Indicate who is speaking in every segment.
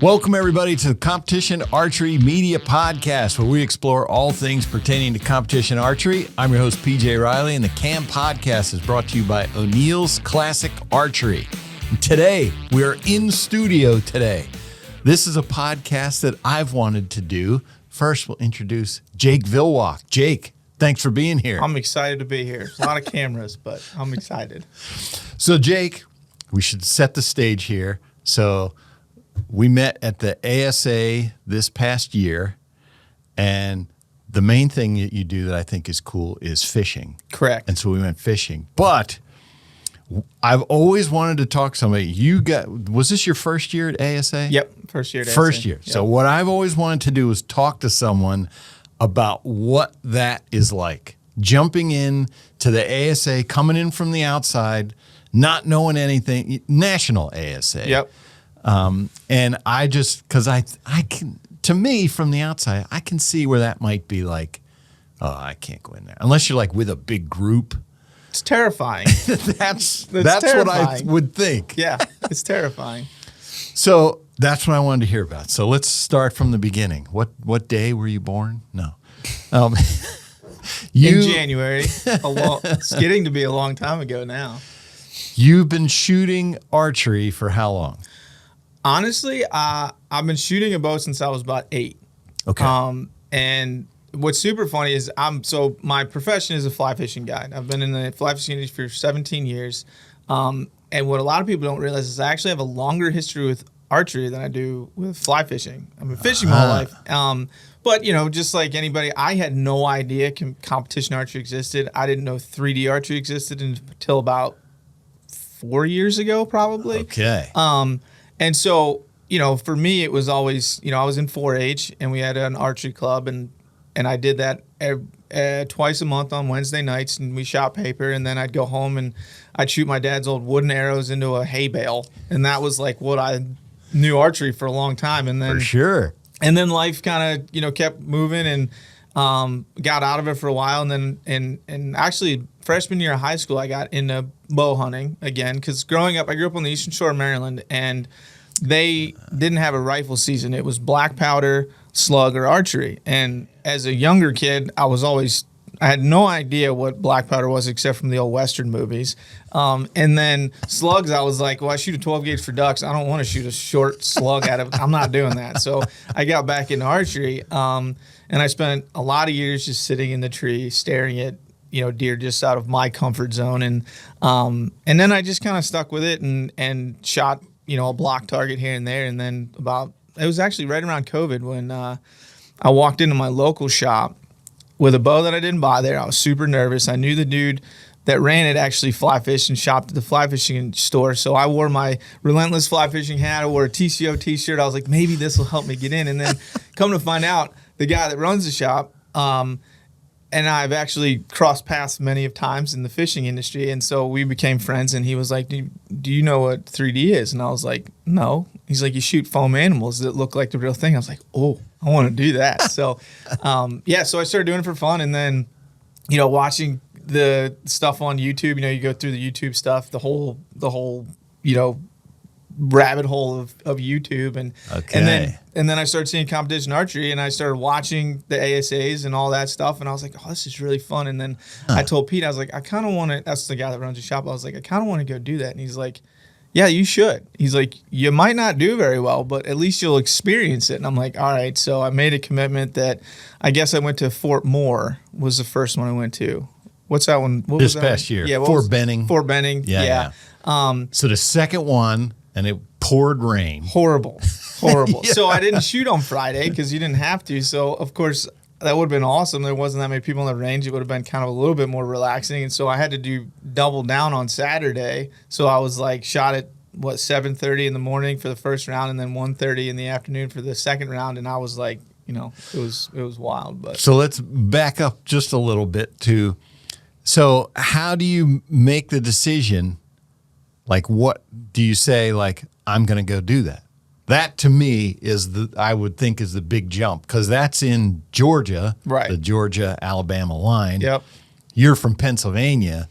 Speaker 1: Welcome, everybody, to the Competition Archery Media Podcast, where we explore all things pertaining to competition archery. I'm your host, PJ Riley, and the CAM Podcast is brought to you by O'Neill's Classic Archery. And today, we are in studio today. This is a podcast that I've wanted to do. First, we'll introduce Jake Villwock. Jake, thanks for being here.
Speaker 2: I'm excited to be here. A lot of cameras, but I'm excited.
Speaker 1: So, Jake, we should set the stage here. So, we met at the ASA this past year, and the main thing that you do that I think is cool is fishing.
Speaker 2: Correct.
Speaker 1: And so we went fishing. But I've always wanted to talk to somebody. Was this your first year at ASA?
Speaker 2: Yep, first year at ASA.
Speaker 1: First year.
Speaker 2: Yep.
Speaker 1: So what I've always wanted to do is talk to someone about what that is like. Jumping in to the ASA, coming in from the outside, not knowing anything. National ASA.
Speaker 2: Yep.
Speaker 1: And I just, because I can, to me from the outside, I can see where that might be like, oh, I can't go in there unless you're like with a big group.
Speaker 2: It's terrifying.
Speaker 1: That's
Speaker 2: terrifying.
Speaker 1: what I would think.
Speaker 2: Yeah, it's terrifying.
Speaker 1: So that's what I wanted to hear about. So let's start from the beginning. What day were you born? No.
Speaker 2: In January. It's getting to be a long time ago now.
Speaker 1: You've been shooting archery for how long?
Speaker 2: Honestly, I've been shooting a bow since I was about 8.
Speaker 1: Okay.
Speaker 2: And what's super funny is so my profession is a fly fishing guide. I've been in the fly fishing industry for 17 years. And what a lot of people don't realize is I actually have a longer history with archery than I do with fly fishing. I've been fishing my whole life. But, you know, just like anybody, I had no idea competition archery existed. I didn't know 3D archery existed until about 4 years ago, probably.
Speaker 1: Okay.
Speaker 2: And so, you know, for me, it was always, you know, I was in 4-H and we had an archery club and I did that twice a month on Wednesday nights, and we shot paper, and then I'd go home and I'd shoot my dad's old wooden arrows into a hay bale. And that was like what I knew archery for a long time. And then
Speaker 1: For sure.
Speaker 2: And then life kind of, you know, kept moving and got out of it for a while. And then and actually freshman year of high school, I got into bow hunting again, because growing up, I grew up on the Eastern Shore of Maryland, and they didn't have a rifle season. It was black powder, slug, or archery. And as a younger kid, I had no idea what black powder was except from the old Western movies. And then slugs, I was like, well, I shoot a 12 gauge for ducks. I don't want to shoot a short slug out of it. I'm not doing that. So I got back into archery. And I spent a lot of years just sitting in the tree staring at, you know, deer just out of my comfort zone. And then I just kind of stuck with it and shot, you know, a block target here and there. And then it was actually right around COVID when I walked into my local shop with a bow that I didn't buy there. I was super nervous. I knew the dude that ran it actually fly fished and shopped at the fly fishing store. So I wore my Relentless fly fishing hat. I wore a TCO t-shirt. I was like, maybe this will help me get in. And then come to find out, the guy that runs the shop, and I've actually crossed paths many of times in the fishing industry. And so we became friends, and he was like, do you know what 3D is? And I was like, no. He's like, you shoot foam animals that look like the real thing. I was like, oh, I want to do that. So, so I started doing it for fun. And then, you know, watching the stuff on YouTube, you know, you go through the YouTube stuff, the whole, you know, rabbit hole of YouTube, and then I started seeing competition archery, and I started watching the ASAs and all that stuff, and I was like, oh, this is really fun. And then I told Pete, I was like, I kind of want to, that's the guy that runs the shop, I was like, I kind of want to go do that. And he's like, yeah, you should. He's like, you might not do very well, but at least you'll experience it. And I'm like, all right. So I made a commitment that I guess I went to Fort Moore was the first one I went to. What's that one? What
Speaker 1: this
Speaker 2: was that
Speaker 1: past
Speaker 2: one?
Speaker 1: year.
Speaker 2: Yeah,
Speaker 1: Fort Benning.
Speaker 2: Fort Benning. Yeah.
Speaker 1: So the second one, and it poured rain.
Speaker 2: Horrible. Yeah. So I didn't shoot on Friday because you didn't have to. So, of course, that would have been awesome. There wasn't that many people in the range. It would have been kind of a little bit more relaxing. And so I had to do double down on Saturday. So I was like shot at, 7:30 in the morning for the first round, and then 1:30 in the afternoon for the second round. And I was like, you know, it was wild. But
Speaker 1: so let's back up just a little bit to, so how do you make the decision? Like, what do you say, like, I'm going to go do that? That to me is I would think is the big jump, because that's in Georgia,
Speaker 2: right?
Speaker 1: The Georgia-Alabama line.
Speaker 2: Yep.
Speaker 1: You're from Pennsylvania.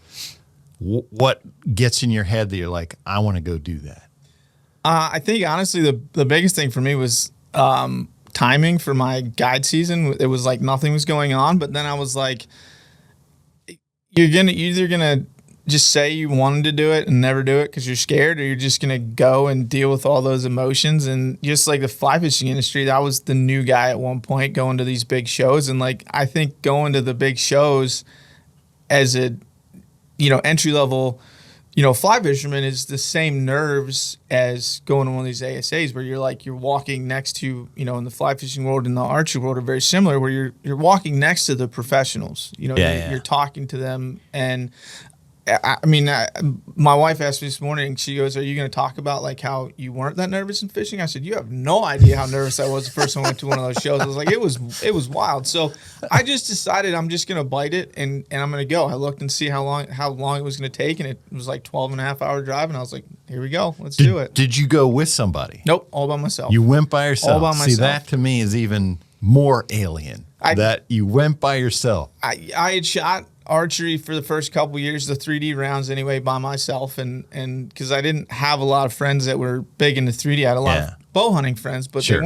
Speaker 1: What gets in your head that you're like, I want to go do that?
Speaker 2: I think honestly the biggest thing for me was timing for my guide season. It was like nothing was going on, but then I was like, you're either gonna just say you wanted to do it and never do it because you're scared, or you're just gonna go and deal with all those emotions. And just like the fly fishing industry, I was the new guy at one point going to these big shows, and like I think going to the big shows as a entry level fly fisherman is the same nerves as going to one of these ASAs where you're walking next to, in the fly fishing world and the archery world are very similar, where you're walking next to the professionals. You're talking to them. And my wife asked me this morning, she goes, "Are you going to talk about like how you weren't that nervous in fishing?" I said, "You have no idea how nervous I was the first time I went to one of those shows." I was like, it was wild. So I just decided I'm just going to bite it and I'm going to go. I looked and see how long it was going to take, and it was like 12.5-hour drive. And I was like, here we go. Let's do it.
Speaker 1: Did you go with somebody?
Speaker 2: Nope. All by myself.
Speaker 1: You went by yourself?
Speaker 2: All by myself.
Speaker 1: See, that to me is even more alien, that you went by yourself.
Speaker 2: I had shot archery for the first couple years, the 3D rounds anyway, by myself, and because I didn't have a lot of friends that were big into 3D. I had a lot of bow hunting friends, but they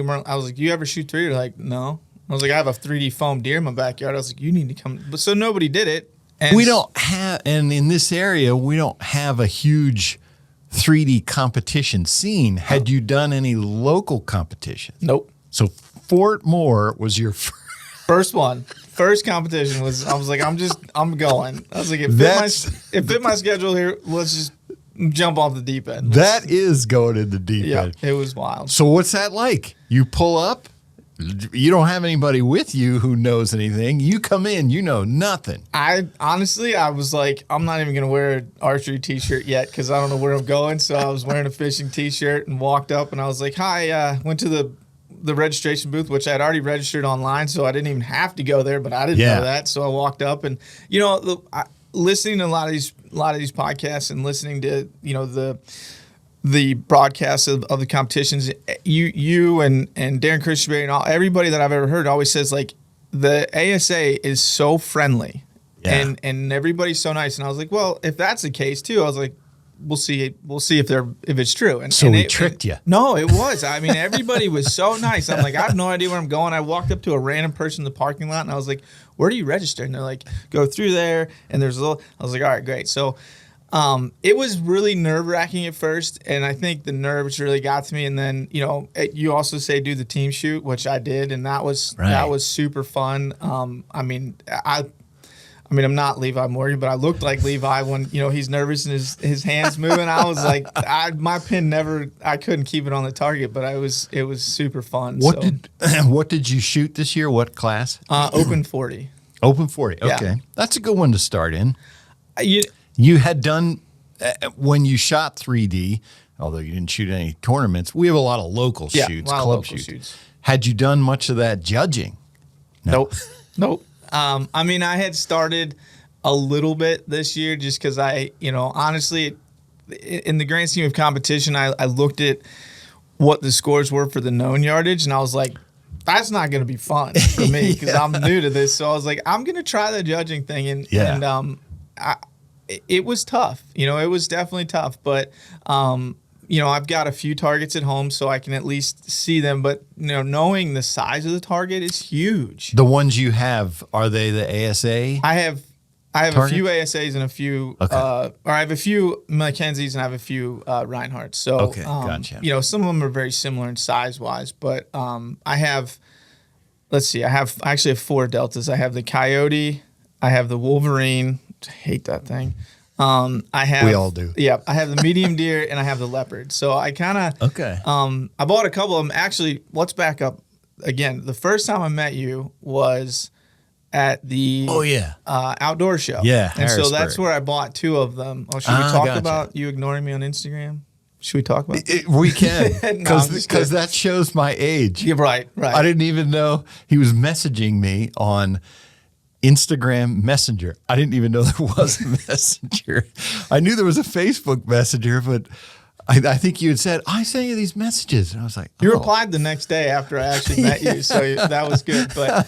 Speaker 2: weren't. I was like, "You ever shoot 3D?" They're like, "No." I was like, "I have a 3D foam deer in my backyard." I was like, "You need to come." But so nobody did it. And
Speaker 1: we don't have, and in this area, we don't have a huge 3D competition scene. Had you done any local competition?
Speaker 2: Nope.
Speaker 1: So Fort Moore was your
Speaker 2: first one. First competition was, I was like, I'm going. I was like, it fit my schedule here. Let's just jump off the deep end.
Speaker 1: That is going in the deep end.
Speaker 2: It was wild.
Speaker 1: So what's that like? You pull up, you don't have anybody with you who knows anything. You come in, you know nothing.
Speaker 2: I was like, I'm not even going to wear an archery t-shirt yet because I don't know where I'm going. So I was wearing a fishing t-shirt and walked up and I was like, hi, went to the registration booth, which I'd already registered online, so I didn't even have to go there, but I didn't know that. So I walked up and, listening to a lot of these podcasts and listening to, the broadcasts of the competitions, you and Darren Christenberry and everybody that I've ever heard always says like the ASA is so friendly and everybody's so nice. And I was like, well, if that's the case too, I was like, we'll see if it's true. And
Speaker 1: so we tricked you.
Speaker 2: No, it was. I mean, everybody was so nice. I'm like, I have no idea where I'm going. I walked up to a random person in the parking lot and I was like, where do you register? And they're like, go through there. And there's a little, I was like, all right, great. So it was really nerve-wracking at first. And I think the nerves really got to me. And then, you also say do the team shoot, which I did. And that was super fun. I'm not Levi Morgan, but I looked like Levi when, he's nervous and his hands moving. I was like, my pin I couldn't keep it on the target, but it was super fun.
Speaker 1: What did you shoot this year? What class?
Speaker 2: Open 40.
Speaker 1: Open 40. Okay.
Speaker 2: Yeah.
Speaker 1: That's a good one to start in. You had done, when you shot 3D, although you didn't shoot any tournaments, we have a lot of local shoots, club shoots. Had you done much of that judging?
Speaker 2: No. Nope. I had started a little bit this year just because honestly, in the grand scheme of competition, I looked at what the scores were for the known yardage, and I was like, that's not going to be fun for me because I'm new to this. So I was like, I'm going to try the judging thing, it was tough. It was definitely tough, but I've got a few targets at home so I can at least see them, but knowing the size of the target is huge.
Speaker 1: The ones you have, are they the ASA?
Speaker 2: I have a few ASAs and a few, or I have a few Mackenzies and I have a few Reinhardts. So,
Speaker 1: gotcha.
Speaker 2: Some of them are very similar in size wise, but I have, I actually have 4 Deltas. I have the Coyote, I have the Wolverine. I hate that thing.
Speaker 1: We all do.
Speaker 2: Yeah, I have the medium deer and I have the leopard. So I kind of I bought a couple of them. Actually, let's back up again. The first time I met you was at the outdoor show.
Speaker 1: Yeah,
Speaker 2: and so that's where I bought 2 of them. Oh, should we talk about you ignoring me on Instagram? Should we talk about
Speaker 1: it? We can, because that shows my age.
Speaker 2: Yeah, right.
Speaker 1: I didn't even know he was messaging me on Instagram Messenger. I didn't even know there was a Messenger. I knew there was a Facebook Messenger, but I think you had said, I sent you these messages. And I was like,
Speaker 2: You replied the next day after I actually met you, so that was good. But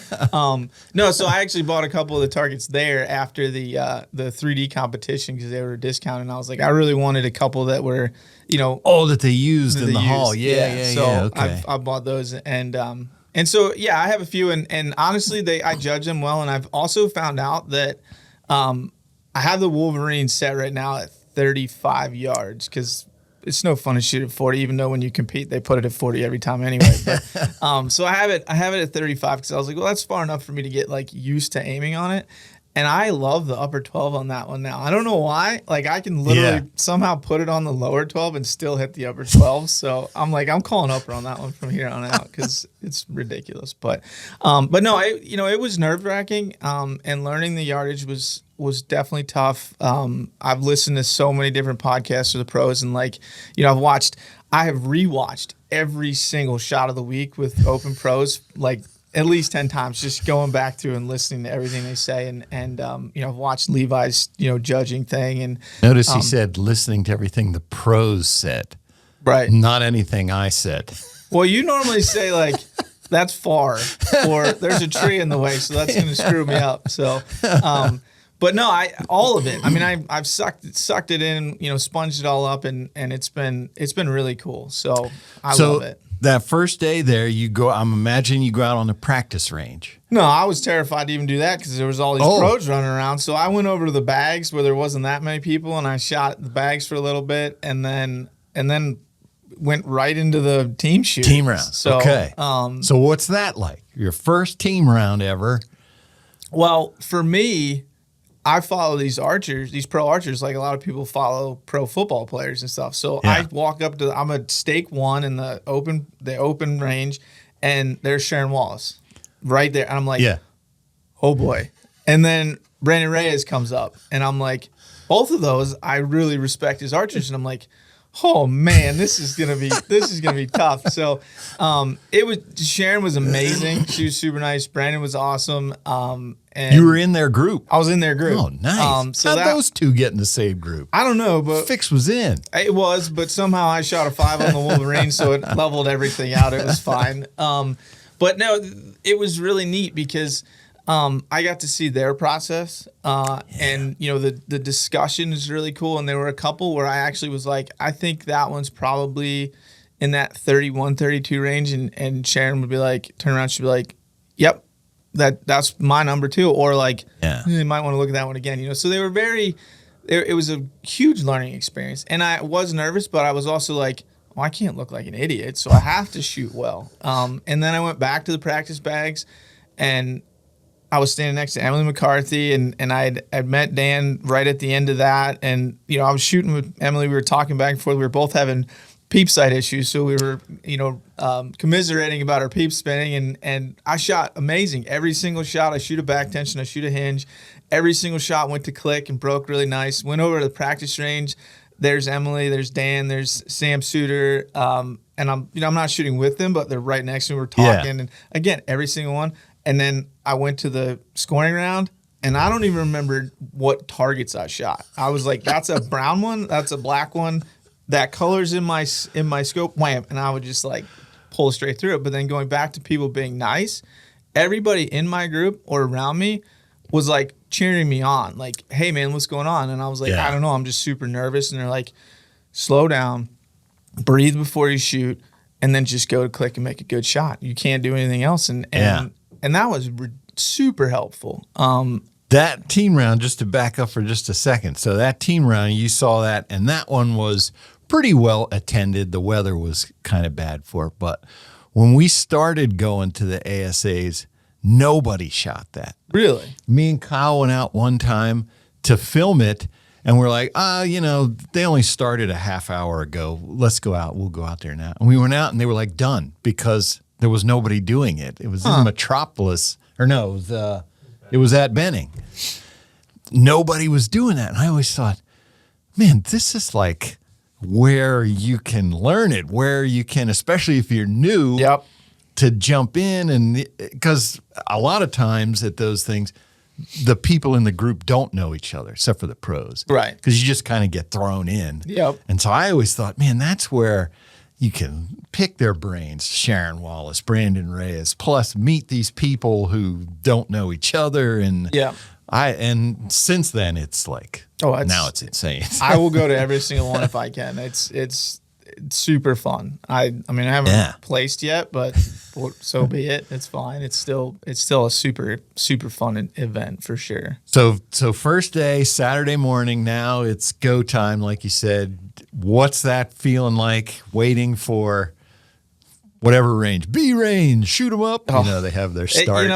Speaker 2: no, so I actually bought a couple of the targets there after the 3D competition because they were discounted. And I was like, I really wanted a couple that were,
Speaker 1: that they used in the hall. Yeah.
Speaker 2: So
Speaker 1: Okay.
Speaker 2: I bought those, and so yeah, I have a few, and honestly, I judge them well, and I've also found out that I have the Wolverine set right now at 35 yards because it's no fun to shoot at 40, even though when you compete, they put it at 40 every time anyway. But, so I have it at 35 because I was like, well, that's far enough for me to get like used to aiming on it. And I love the upper 12 on that one now. I don't know why. Like I can literally somehow put it on the lower 12 and still hit the upper 12. So I'm calling upper on that one from here on out because it's ridiculous. But no, it was nerve wracking. And learning the yardage was definitely tough. I've listened to so many different podcasts of the pros, and I have rewatched every single shot of the week with open pros, like at least 10 times, just going back through and listening to everything they say. And I've watched Levi's, judging thing. And
Speaker 1: notice he said listening to everything the pros said,
Speaker 2: right?
Speaker 1: Not anything I said.
Speaker 2: Well, you normally say like, that's far, or there's a tree in the way, so that's going to screw me up. So, but no, all of it. I mean, I've sucked it in, sponged it all up, and it's been really cool. So I love it.
Speaker 1: That first day there, I'm imagining you go out on the practice range.
Speaker 2: No, I was terrified to even do that because there was all these pros running around. So I went over to the bags where there wasn't that many people, and I shot the bags for a little bit, and then went right into the team shoot.
Speaker 1: Team round.
Speaker 2: So,
Speaker 1: okay. So what's that like? Your first team round ever?
Speaker 2: Well, for me, I follow these pro archers, like a lot of people follow pro football players and stuff. So I walk up I'm a stake one in the open range, and there's Sharon Wallace right there. And I'm like, oh boy. And then Brandon Reyes comes up, and I'm like, both of those I really respect as archers, and I'm like, oh man, this is gonna be tough. So Sharon was amazing. She was super nice. Brandon was awesome. And
Speaker 1: you were in their group.
Speaker 2: I was in their group.
Speaker 1: Oh, nice.
Speaker 2: So
Speaker 1: how'd those two get in the same group?
Speaker 2: I don't know, but
Speaker 1: Fix was in.
Speaker 2: It was, but somehow I shot a 5 on the Wolverine, so it leveled everything out. It was fine. But no, it was really neat because I got to see their process, and the discussion is really cool. And there were a couple where I actually was like, I think that one's probably in that 31, 32 range, and Sharon would be like, turn around, she'd be like, yep, that's my number too, or like, you might want to look at that one again. So they were it was a huge learning experience, and I was nervous, but I was also like, I can't look like an idiot, so I have to shoot well. And then I went back to the practice bags, and I was standing next to Emily McCarthy, and I'd met Dan right at the end of that. And, I was shooting with Emily. We were talking back and forth. We were both having peep sight issues. So we were, commiserating about our peep spinning. And I shot amazing. Every single shot, I shoot a back tension, I shoot a hinge. Every single shot went to click and broke really nice. Went over to the practice range. There's Emily, there's Dan, there's Sam Suter. And I'm not shooting with them, but they're right next to me. We're talking. And again, every single one. And then I went to the scoring round, and I don't even remember what targets I shot. I was like, that's a brown one, that's a black one, that color's in my scope, wham, and I would just like pull straight through it. But then going back to people being nice, everybody in my group or around me was like cheering me on, like, hey man, what's going on? And I was like, I don't know, I'm just super nervous. And they're like, slow down, breathe before you shoot, and then just go to click and make a good shot. You can't do anything else. And that was super helpful.
Speaker 1: That team round, just to back up for just a second. So that team round, you saw that, and that one was pretty well attended. The weather was kind of bad for it. But when we started going to the ASAs, nobody shot that.
Speaker 2: Really?
Speaker 1: Me and Kyle went out one time to film it, and we're like, they only started a half hour ago. Let's go out. We'll go out there now. And we went out, and they were like done because there was nobody doing it. It was in Metropolis, or no, it was at Benning. Nobody was doing that. And I always thought, man, this is like where you can learn it, where you can, especially if you're new, to jump in. And because a lot of times at those things, the people in the group don't know each other except for the pros.
Speaker 2: Right.
Speaker 1: Because you just kind of get thrown in.
Speaker 2: Yep.
Speaker 1: And so I always thought, man, that's where you can pick their brains, Sharon Wallace, Brandon Reyes, plus meet these people who don't know each other. And
Speaker 2: Yeah.
Speaker 1: and since then it's like, now it's insane.
Speaker 2: I will go to every single one if I can. It's super fun. I mean, I haven't placed yet, but so be it. It's fine. It's still a super fun event for sure.
Speaker 1: So first day, Saturday morning. Now it's go time, like you said. What's that feeling like? Waiting for whatever range, B range, shoot them up. You know, they have their start.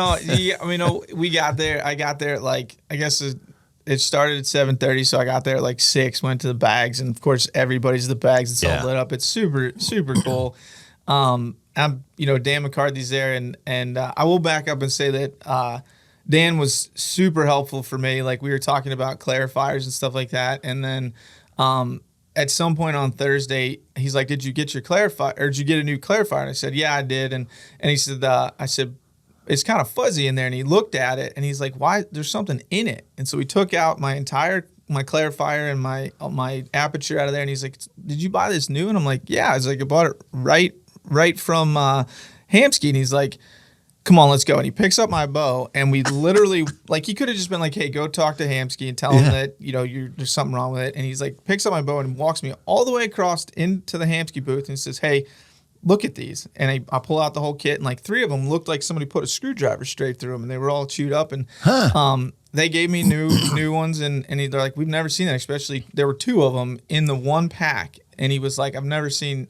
Speaker 2: We got there. I got there at like, I guess it started at 7:30, so I got there at like 6. Went to the bags, and of course everybody's at the bags. It's all lit up. It's super cool. Dan McCarthy's there, and I will back up and say that Dan was super helpful for me. Like, we were talking about clarifiers and stuff like that, and then at some point on Thursday, he's like, "Did you get your clarifier, or did you get a new clarifier?" And I said, "Yeah, I did." And he said, I said, "It's kind of fuzzy in there." And he looked at it and he's like, "Why? There's something in it." And so he took out my clarifier and my aperture out of there. And he's like, "Did you buy this new?" And I'm like, "Yeah." I was like, "I bought it right from Hamsky." And he's like, "Come on, let's go." And he picks up my bow, and we literally, like, he could have just been like, "Hey, go talk to Hamsky and tell him that, there's something wrong with it." And he's like, picks up my bow and walks me all the way across into the Hamsky booth and says, "Hey, look at these." And I pull out the whole kit, and like 3 of them looked like somebody put a screwdriver straight through them, and they were all chewed up. And they gave me new ones, and they're like, "We've never seen that." Especially, there were 2 of them in the one pack, and he was like, "I've never seen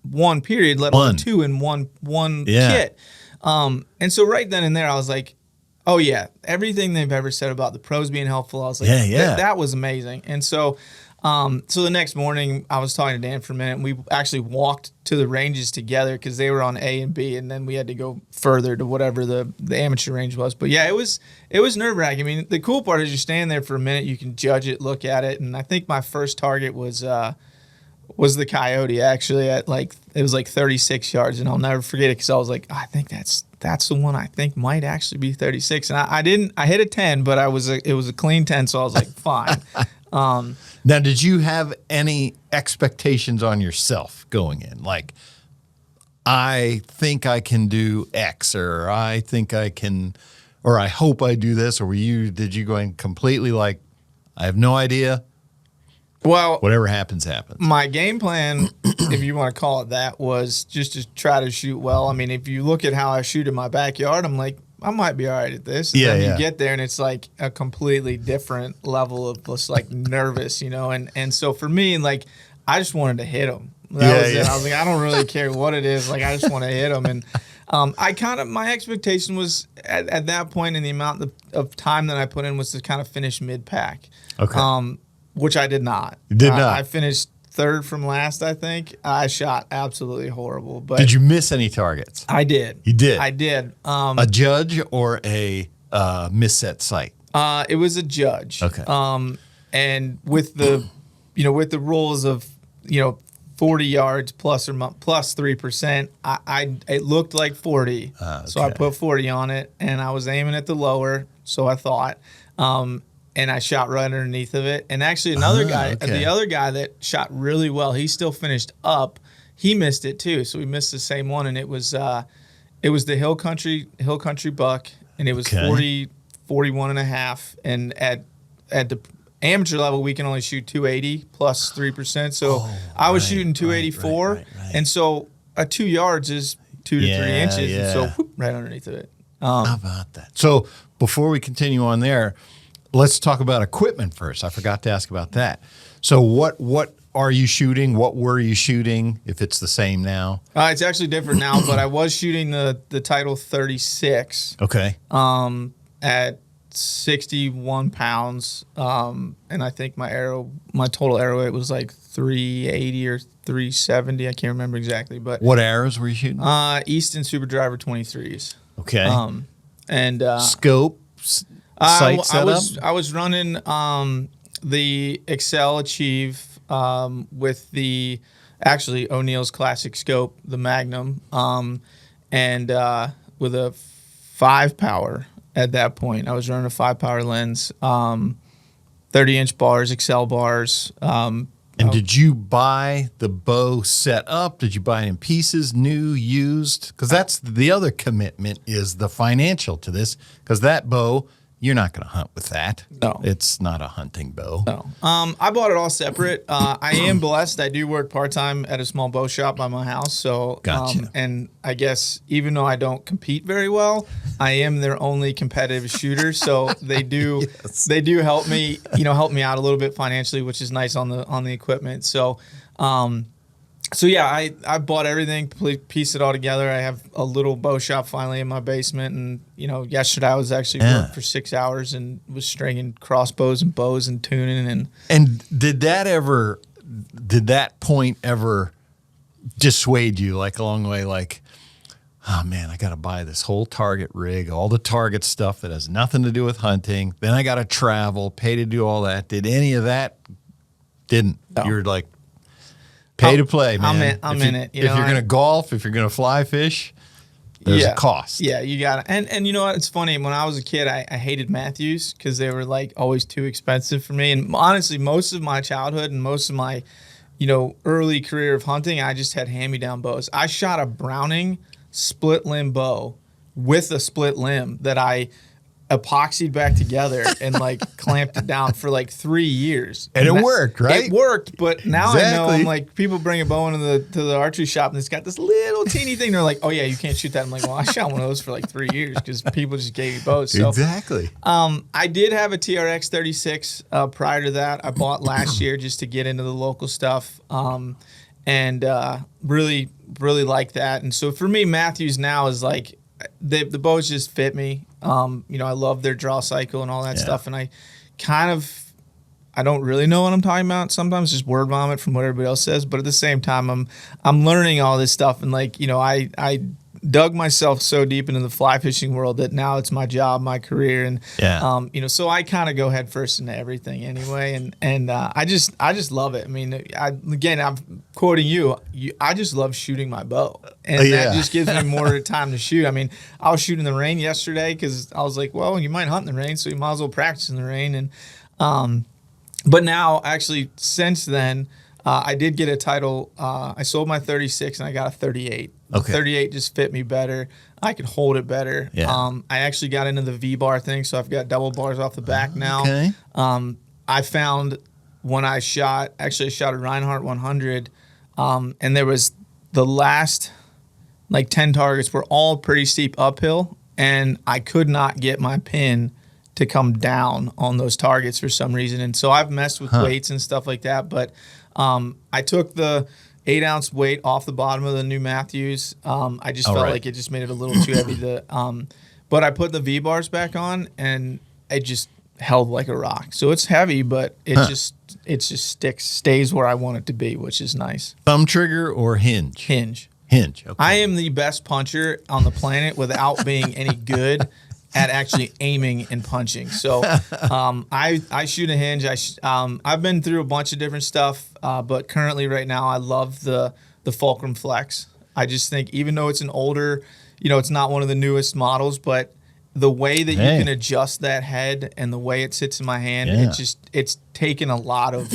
Speaker 2: one period, let alone 2 in one kit." And so right then and there, I was like, "Oh yeah, everything they've ever said about the pros being helpful." I was like, that was amazing." And so so the next morning, I was talking to Dan for a minute, and we actually walked to the ranges together because they were on A and B, and then we had to go further to whatever the amateur range was. But yeah, it was nerve-wracking. I mean, the cool part is you stand there for a minute, you can judge it, look at it, and I think my first target was the coyote, actually, at it was like 36 yards, and I'll never forget it because I was like, I think that's the one I think might actually be 36, and I hit a 10, but it was a clean 10, so I was like, fine.
Speaker 1: Now, did you have any expectations on yourself going in? Like, I think I can do X, or I think I can, or I hope I do this, or did you go in completely like, I have no idea?
Speaker 2: Well,
Speaker 1: whatever happens, happens.
Speaker 2: My game plan, if you want to call it that, was just to try to shoot well. I mean, if you look at how I shoot in my backyard, I'm like, I might be all right at this. And then you get there, and it's like a completely different level of just like nervous, And so for me, like, I just wanted to hit them. That was it. I was like, I don't really care what it is. Like, I just want to hit them. And my expectation was at that point, in the amount of time that I put in, was to kind of finish mid-pack.
Speaker 1: Okay.
Speaker 2: Which I did not.
Speaker 1: You did not.
Speaker 2: I finished 3rd from last, I think. I shot absolutely horrible. But
Speaker 1: did you miss any targets?
Speaker 2: I did.
Speaker 1: You did?
Speaker 2: I did.
Speaker 1: A judge or a misset sight?
Speaker 2: It was a judge.
Speaker 1: Okay.
Speaker 2: And with the rules of 40 yards plus 3%, it looked like 40. So I put 40 on it, and I was aiming at the lower. So I thought. And I shot right underneath of it. And actually, another guy, the other guy that shot really well, he still finished up. He missed it too, so we missed the same one. And it was the Hill Country buck, and it was 41 and a half. And at the amateur level, we can only shoot 280 plus 3%. So I was shooting 284, right. And so 2 yards is 2 to 3 inches, and so whoop, right underneath of it.
Speaker 1: How about that? So before we continue on there, let's talk about equipment first. I forgot to ask about that. So what are you shooting? What were you shooting, if it's the same now?
Speaker 2: It's actually different now, but I was shooting the Title 36.
Speaker 1: Okay.
Speaker 2: At 61 pounds. And I think my total arrow weight was like 380 or 370. I can't remember exactly. But
Speaker 1: what arrows were you shooting?
Speaker 2: Easton Super Driver 23s.
Speaker 1: Okay.
Speaker 2: And
Speaker 1: scope.
Speaker 2: I was running the Excel Achieve with the O'Neill's Classic Scope, the Magnum, and with a 5 power. at that point. I was running a 5-power lens, 30-inch bars, Excel bars.
Speaker 1: And did you buy the bow set up? Did you buy it in pieces, new, used? Because that's the other commitment is the financial to this. Because that bow, you're not going to hunt with that.
Speaker 2: No.
Speaker 1: It's not a hunting bow.
Speaker 2: No. I bought it all separate. I am blessed. I do work part-time at a small bow shop by my house. So,
Speaker 1: Gotcha.
Speaker 2: And I guess even though I don't compete very well, I am their only competitive shooter. So they do they do help me, help me out a little bit financially, which is nice on the equipment. So, yeah, I bought everything, pieced it all together. I have a little bow shop finally in my basement, and yesterday I was actually working for 6 hours and was stringing crossbows and bows and tuning
Speaker 1: And did that point ever dissuade you, like along the way, like, oh man, I got to buy this whole target rig, all the target stuff that has nothing to do with hunting. Then I got to travel, pay to do all that. Did any of that? Didn't.
Speaker 2: No.
Speaker 1: You're like, pay to play, man.
Speaker 2: I'm in it.
Speaker 1: If you're going to golf, if you're going to fly fish, there's a cost.
Speaker 2: Yeah, you got it. And you know what? It's funny. When I was a kid, I hated Matthews because they were like always too expensive for me. And honestly, most of my childhood and most of my, early career of hunting, I just had hand-me-down bows. I shot a Browning split limb bow with a split limb that I epoxied back together and like clamped it down for like 3 years.
Speaker 1: And it worked, right?
Speaker 2: It worked, but now I know
Speaker 1: Exactly.
Speaker 2: I'm like, people bring a bow into the archery shop and it's got this little teeny thing. They're like, oh yeah, you can't shoot that. I'm like, well, I shot one of those for like 3 years because people just gave me bows. So
Speaker 1: Exactly.
Speaker 2: I did have a TRX 36 prior to that. I bought last year just to get into the local stuff, and really like that. And so for me, Matthews now is like the bows just fit me. I love their draw cycle and all that stuff, and I don't really know what I'm talking about. Sometimes just word vomit from what everybody else says, but at the same time, I'm learning all this stuff, and like I dug myself so deep into the fly fishing world that now it's my job, my career, and so I kind of go head first into everything anyway, and I just love it. I mean, I'm quoting you. I just love shooting my bow, and that just gives me more time to shoot. I mean, I was shooting in the rain yesterday because I was like, well, you might hunt in the rain, so you might as well practice in the rain, and but now actually since then. I did get a title. I sold my 36 and I got a 38. The 38 just fit me better. I could hold it better.
Speaker 1: Yeah.
Speaker 2: I actually got into the V-bar thing, so I've got double bars off the back now.
Speaker 1: Okay.
Speaker 2: I found when I shot a Reinhardt 100, and there was the last like 10 targets were all pretty steep uphill, and I could not get my pin to come down on those targets for some reason. And so I've messed with weights and stuff like that, but I took the 8-ounce weight off the bottom of the new Matthews. I just felt like it just made it a little too heavy. But I put the V-bars back on, and it just held like a rock. So it's heavy, but it just stays where I want it to be, which is nice.
Speaker 1: Thumb trigger or hinge?
Speaker 2: Hinge.
Speaker 1: Hinge. Okay.
Speaker 2: I am the best puncher on the planet without being any good at actually aiming and punching. So I shoot a hinge. I've been through a bunch of different stuff, but currently right now I love the Fulcrum Flex. I just think even though it's an older, it's not one of the newest models, but the way that you can adjust that head and the way it sits in my hand, it's taken a lot of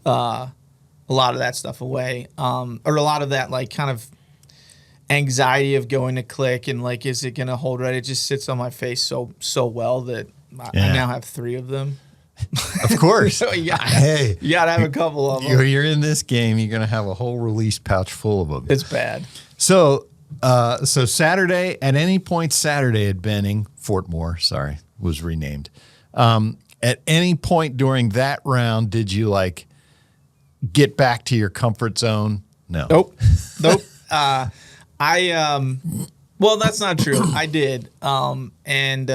Speaker 2: that stuff away, or a lot of that like kind of anxiety of going to click and like, is it going to hold right? It just sits on my face so well that I now have 3 of them.
Speaker 1: Of course.
Speaker 2: So you gotta have a couple of them.
Speaker 1: You're in this game, you're going to have a whole release pouch full of them.
Speaker 2: It's bad.
Speaker 1: So Saturday, at any point Saturday at Benning, Fort Moore, was renamed. At any point during that round, did you like get back to your comfort zone? No.
Speaker 2: Nope. Well, that's not true. I did. And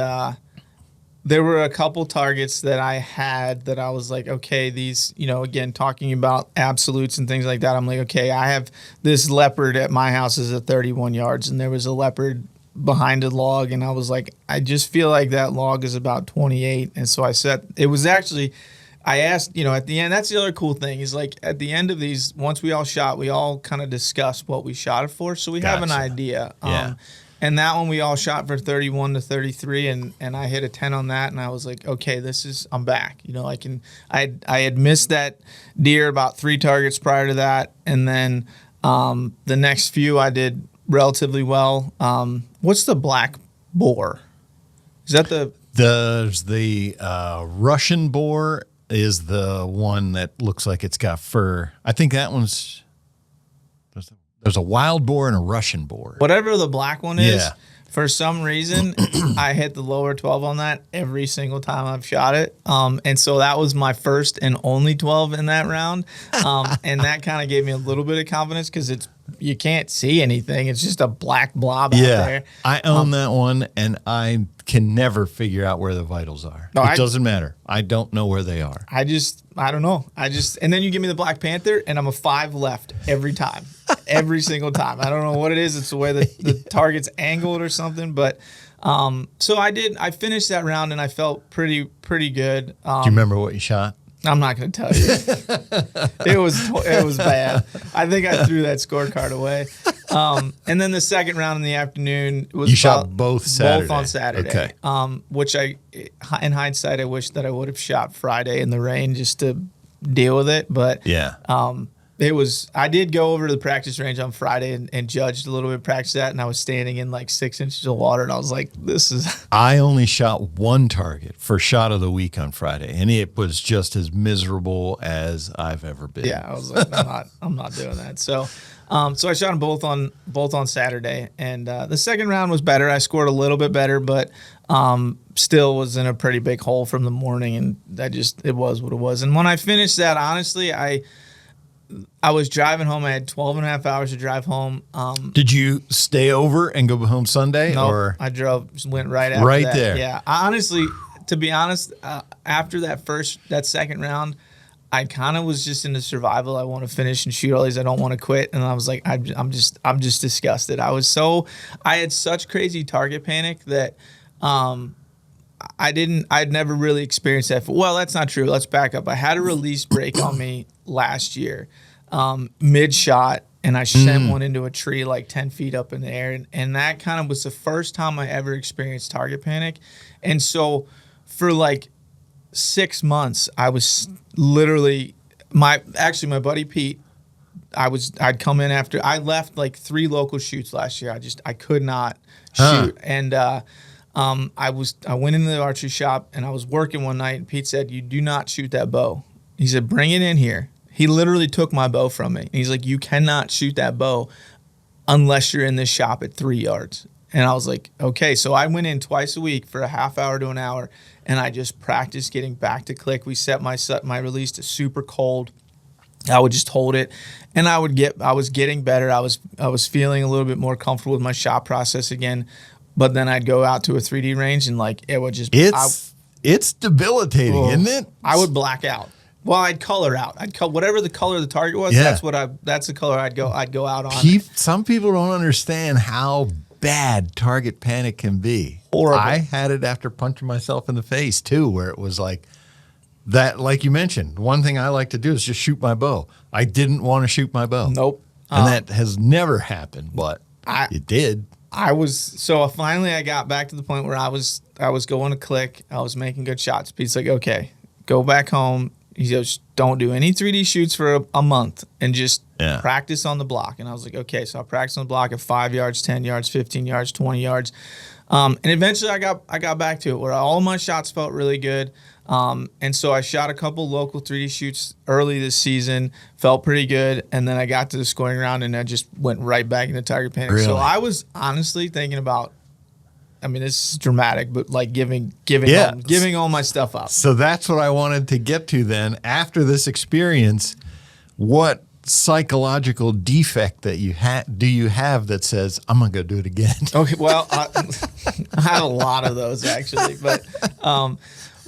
Speaker 2: there were a couple targets that I had that I was like, okay, these, again, talking about absolutes and things like that. I'm like, okay, I have this leopard at my house is at 31 yards, and there was a leopard behind a log, and I was like, I just feel like that log is about 28. And so I asked, at the end, that's the other cool thing is like at the end of these, once we all shot, we all kind of discussed what we shot it for. So we have an idea. And that one we all shot for 31 to 33, and I hit a 10 on that, and I was like, okay, I'm back. I had missed that deer about 3 targets prior to that, and then the next few I did relatively well. What's the black boar? Is that
Speaker 1: There's the Russian boar is the one that looks like it's got fur. I think that one's there's a wild boar and a Russian boar.
Speaker 2: Whatever the black one is.
Speaker 1: Yeah.
Speaker 2: For some reason, I hit the lower 12 on that every single time I've shot it. And so that was my first and only 12 in that round. And that kind of gave me a little bit of confidence because you can't see anything. It's just a black blob out there.
Speaker 1: I own that one, and I can never figure out where the vitals are. No, it doesn't matter. I don't know where they are.
Speaker 2: I don't know. And then you give me the Black Panther, and I'm a 5 left every time. Every single time. I don't know what it is. It's the way the target's angled or something. But so I finished that round, and I felt pretty good.
Speaker 1: Do you remember what you shot?
Speaker 2: I'm not going to tell you. It was bad. I think I threw that scorecard away. And then the second round in the afternoon was
Speaker 1: shot both Saturday.
Speaker 2: Both on Saturday.
Speaker 1: Okay.
Speaker 2: Which in hindsight, I wish that I would have shot Friday in the rain just to deal with it. But
Speaker 1: yeah.
Speaker 2: I did go over to the practice range on Friday and judged a little bit of practice that, and I was standing in like 6 inches of water, and I was like, this is...
Speaker 1: I only shot one target for shot of the week on Friday, and it was just as miserable as I've ever been.
Speaker 2: Yeah, I was like, I'm not doing that. So I shot them both on Saturday, and the second round was better. I scored a little bit better, but still was in a pretty big hole from the morning, and it was what it was. And when I finished that, honestly, I was driving home. I had 12 and a half hours to drive home.
Speaker 1: Did you stay over and go home Sunday?
Speaker 2: No,
Speaker 1: or?
Speaker 2: I went right after
Speaker 1: right
Speaker 2: that.
Speaker 1: there.
Speaker 2: Yeah. To be honest, after that second round, I kind of was just into survival. I want to finish and shoot all these. I don't want to quit. And I was like, I'm just disgusted. I had such crazy target panic that, I'd never really experienced that. Well, that's not true. Let's back up. I had a release break on me last year, mid shot, and I sent one into a tree like 10 feet up in the air. And that kind of was the first time I ever experienced target panic. And so for like 6 months, I was literally my buddy Pete, I'd come in after I left like 3 local shoots last year. I could not shoot. And, I went into the archery shop, and I was working one night, and Pete said, "You do not shoot that bow." He said, "Bring it in here." He literally took my bow from me. And he's like, "You cannot shoot that bow unless you're in this shop at 3 yards." And I was like, okay. So I went in twice a week for a half hour to an hour, and I just practiced getting back to click. We set my release to super cold. I would just hold it, and I was getting better. I was feeling a little bit more comfortable with my shot process again. But then I'd go out to a 3D range, and like it would just
Speaker 1: it's debilitating, isn't it?
Speaker 2: I would black out. Well, I'd color out. Whatever the color of the target was.
Speaker 1: Yeah.
Speaker 2: That's the color I'd go out on.
Speaker 1: Some people don't understand how bad target panic can be.
Speaker 2: Horrible.
Speaker 1: I had it after punching myself in the face too, where it was like that. Like you mentioned, one thing I like to do is just shoot my bow. I didn't want to shoot my bow.
Speaker 2: Nope.
Speaker 1: And that has never happened, but it did.
Speaker 2: Finally I got back to the point where I was going to click. I was making good shots. Pete's like, okay, go back home. He goes, don't do any 3D shoots for a month and just practice on the block. And I was like, okay. So I practiced on the block at 5 yards, 10 yards, 15 yards, 20 yards. And eventually I got back to it where all my shots felt really good. And so I shot a couple local 3D shoots early this season, felt pretty good, and then I got to the scoring round, and I just went right back into target panic. Really? So I was honestly thinking about, I mean, this is dramatic, but like giving all my stuff up.
Speaker 1: So that's what I wanted to get to then. After this experience, what psychological defect that do you have that says, I'm going to go do it again?
Speaker 2: Okay, well, I have a lot of those actually, but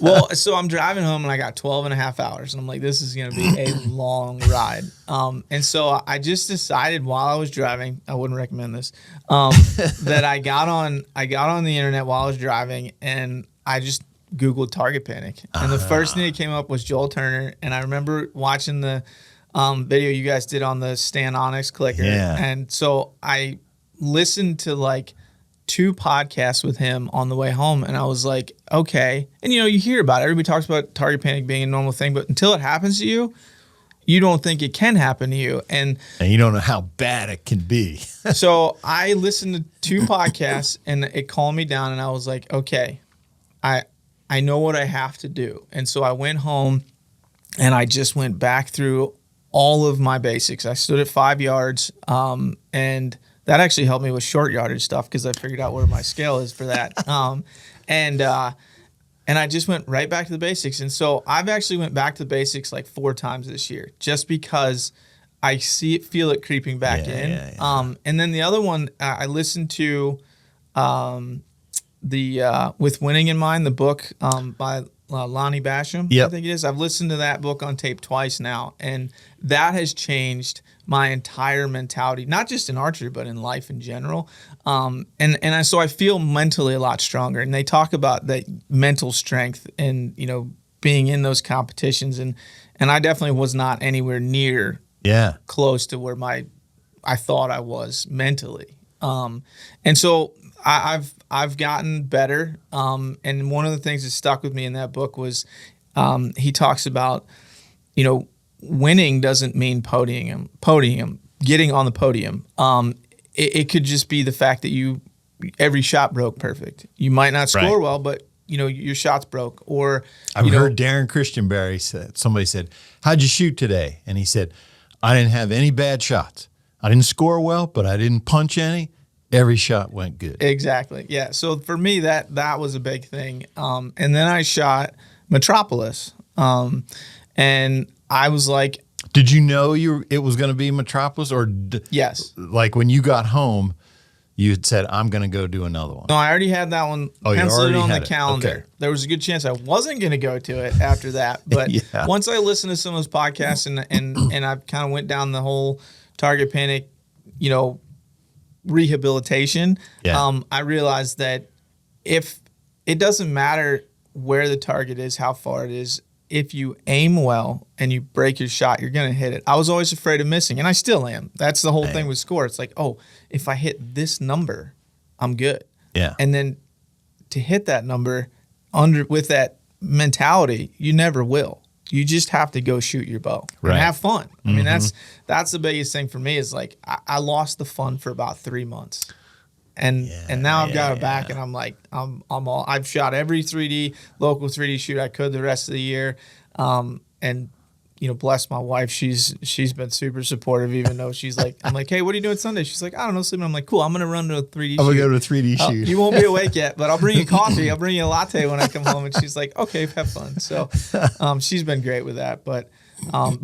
Speaker 2: well, so I'm driving home and I got 12 and a half hours, and I'm like, this is going to be a long ride. And so I just decided while I was driving, I wouldn't recommend this, that I got on the internet while I was driving, and I just Googled target panic. And the first thing that came up was Joel Turner. And I remember watching the video you guys did on the Stan Onyx clicker.
Speaker 1: Yeah.
Speaker 2: And so I listened to like 2 podcasts with him on the way home, and I was like, okay. And you hear about it. Everybody talks about target panic being a normal thing, but until it happens to you, you don't think it can happen to you. And
Speaker 1: you don't know how bad it can be.
Speaker 2: So I listened to 2 podcasts, and it calmed me down, and I was like, okay, I know what I have to do. And so I went home, and I just went back through all of my basics. I stood at 5 yards, and that actually helped me with short yardage stuff because I figured out where my scale is for that. And I just went right back to the basics. And so I've actually went back to the basics like 4 times this year, just because I feel it creeping back in. Yeah. And then the other one, I listened to With Winning in Mind, the book by Lonnie Basham, I think it is. I've listened to that book on tape twice now, and that has changed my entire mentality, not just in archery, but in life in general. So I feel mentally a lot stronger. And they talk about that mental strength and, being in those competitions. And I definitely was not anywhere near close to where I thought I was mentally. And so I've gotten better. And one of the things that stuck with me in that book was he talks about, winning doesn't mean podium, getting on the podium. It could just be the fact that every shot broke perfect. You might not score well, but your shots broke. Or
Speaker 1: I've heard Darren Christianberry somebody said, "How'd you shoot today?" And he said, "I didn't have any bad shots. I didn't score well, but I didn't punch any. Every shot went good."
Speaker 2: Exactly. Yeah. So for me, that was a big thing. And then I shot Metropolis, and I was like,
Speaker 1: "Did you know it was going to be Metropolis?" Or
Speaker 2: yes.
Speaker 1: Like when you got home, you had said, "I'm going to go do another one."
Speaker 2: No, I already had that one penciled on the calendar.
Speaker 1: Okay.
Speaker 2: There was a good chance I wasn't going to go to it after that. But once I listened to some of those podcasts and I kind of went down the whole target panic, rehabilitation, I realized that if it doesn't matter where the target is, how far it is, if you aim well and you break your shot, you're going to hit it. I was always afraid of missing, and I still am. That's the whole thing with score. It's like, oh, if I hit this number, I'm good.
Speaker 1: Yeah.
Speaker 2: And then to hit that number with that mentality, you never will. You just have to go shoot your bow and have fun. I mean, that's the biggest thing for me is like I lost the fun for about 3 months. And now I've got it back, and I'm like, I've shot every local 3D shoot I could the rest of the year. And bless my wife, she's been super supportive, even though she's like, I'm like, hey, what are you doing Sunday? She's like, I don't know, sleeping. I'm like, cool, I'm gonna run to a 3D shoot.
Speaker 1: I'm gonna go to a 3D shoot.
Speaker 2: You won't be awake yet, but I'll bring you coffee. I'll bring you a latte when I come home. And she's like, okay, have fun. So she's been great with that. But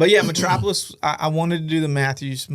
Speaker 2: yeah, Metropolis, I wanted to do the Matthews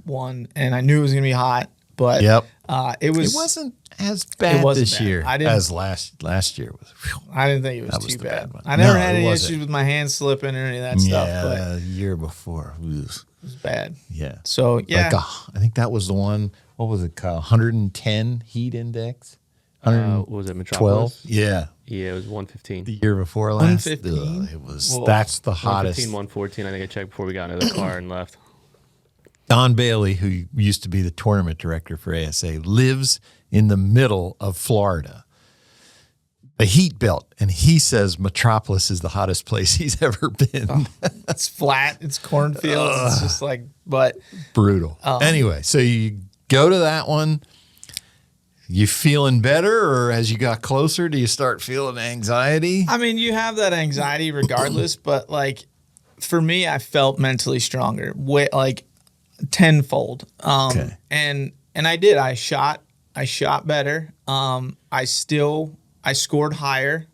Speaker 2: one, and I knew it was gonna be hot, but it
Speaker 1: wasn't as bad this year as last year was.
Speaker 2: I didn't think it was too bad. I never had any issues with my hands slipping or any of that stuff.
Speaker 1: Yeah, the year before it was
Speaker 2: bad.
Speaker 1: Yeah.
Speaker 2: So yeah,
Speaker 1: I think that was the one. What was it called? 110 heat index.
Speaker 3: What was it, Metropolis?
Speaker 1: 12? Yeah.
Speaker 3: Yeah, it was 115.
Speaker 1: The year before last.
Speaker 2: 115?
Speaker 1: It was. That's the hottest.
Speaker 3: 115, 114. I think I checked before we got into the car and left.
Speaker 1: Don Bailey, who used to be the tournament director for ASA, lives in the middle of Florida, the heat belt, and he says Metropolis is the hottest place he's ever been.
Speaker 2: It's flat, it's cornfields, it's just like, but
Speaker 1: brutal. Anyway, so you go to that one. You feeling better, or as you got closer, do you start feeling anxiety?
Speaker 2: I mean, you have that anxiety regardless, but like for me, I felt mentally stronger, like tenfold. And I did. I shot better. I scored higher.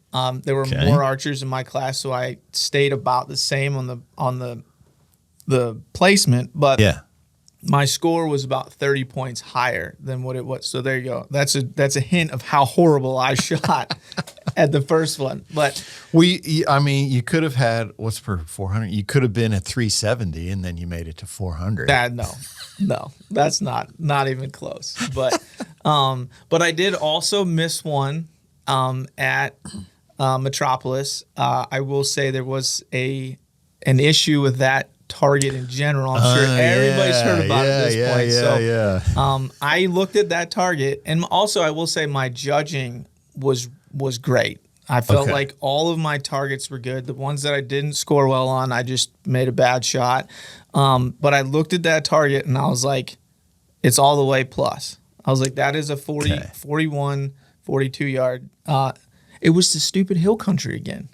Speaker 2: There were more archers in my class, so I stayed about the same on the placement, but my score was about 30 points higher than what it was. So there you go. That's a hint of how horrible I shot at the first one. But
Speaker 1: you could have had, what's per 400? You could have been at 370 and then you made it to 400.
Speaker 2: No, that's not even close. But I did also miss one at Metropolis. I will say there was an issue with that target in general. I'm sure everybody's heard about it at this point. I looked at that target, and also I will say my judging was great. I felt like all of my targets were good. The ones that I didn't score well on, I just made a bad shot. But I looked at that target, and I was like, it's all the way plus. I was like, that is a 41, 42 yard. It was the stupid hill country again.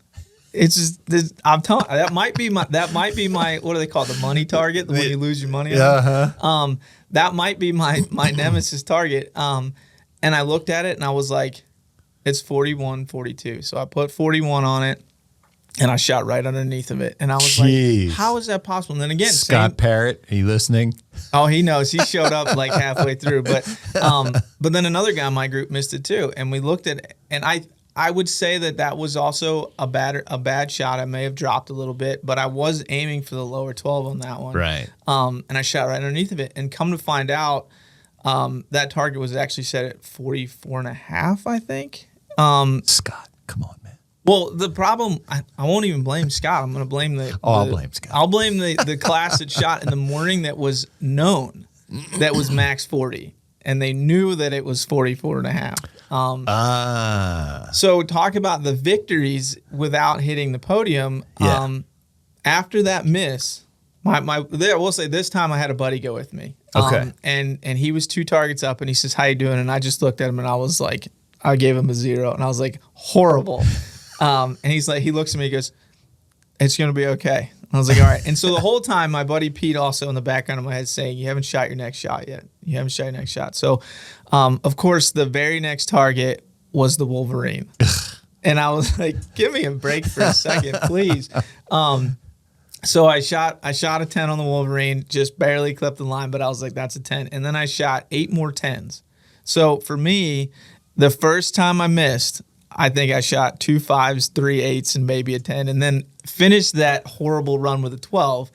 Speaker 2: It's just this, I'm telling that might be my what do they call it, the money target, when you lose your money on. That might be my nemesis target. And I looked at it and I was like, it's 41, 42. So I put 41 on it and I shot right underneath of it. And I was like, how is that possible? And then again,
Speaker 1: Scott Parrott, are you listening?
Speaker 2: Oh, he knows. He showed up like halfway through. But then another guy in my group missed it too. And we looked at it, and I would say that was also a bad shot. I may have dropped a little bit, but I was aiming for the lower 12 on that one.
Speaker 1: Right.
Speaker 2: And I shot right underneath of it. And come to find out, that target was actually set at 44.5, I think.
Speaker 1: Scott, come on, man.
Speaker 2: Well, the problem, I won't even blame Scott. I'm going to blame
Speaker 1: I'll blame Scott.
Speaker 2: I'll blame the class that shot in the morning that was known that was max 40. And they knew that it was 44.5. So talk about the victories without hitting the podium. After that miss, I will say this time I had a buddy go with me. And he was 2 targets up, and he says, "How you doing?" And I just looked at him, and I was like, I gave him a 0, and I was like, horrible. And he's like, he looks at me, he goes, "It's gonna be okay." I was like, all right. And so the whole time, my buddy Pete also in the background of my head saying, "You haven't shot your next shot yet. You haven't shot your next shot." So, of course, the very next target was the Wolverine. And I was like, give me a break for a second, please. So I shot a 10 on the Wolverine, just barely clipped the line, but I was like, that's a 10. And then I shot 8 more 10s. So for me, the first time I missed, I think I shot 2 5s, 3 8s, and maybe a 10, and then finished that horrible run with a 12.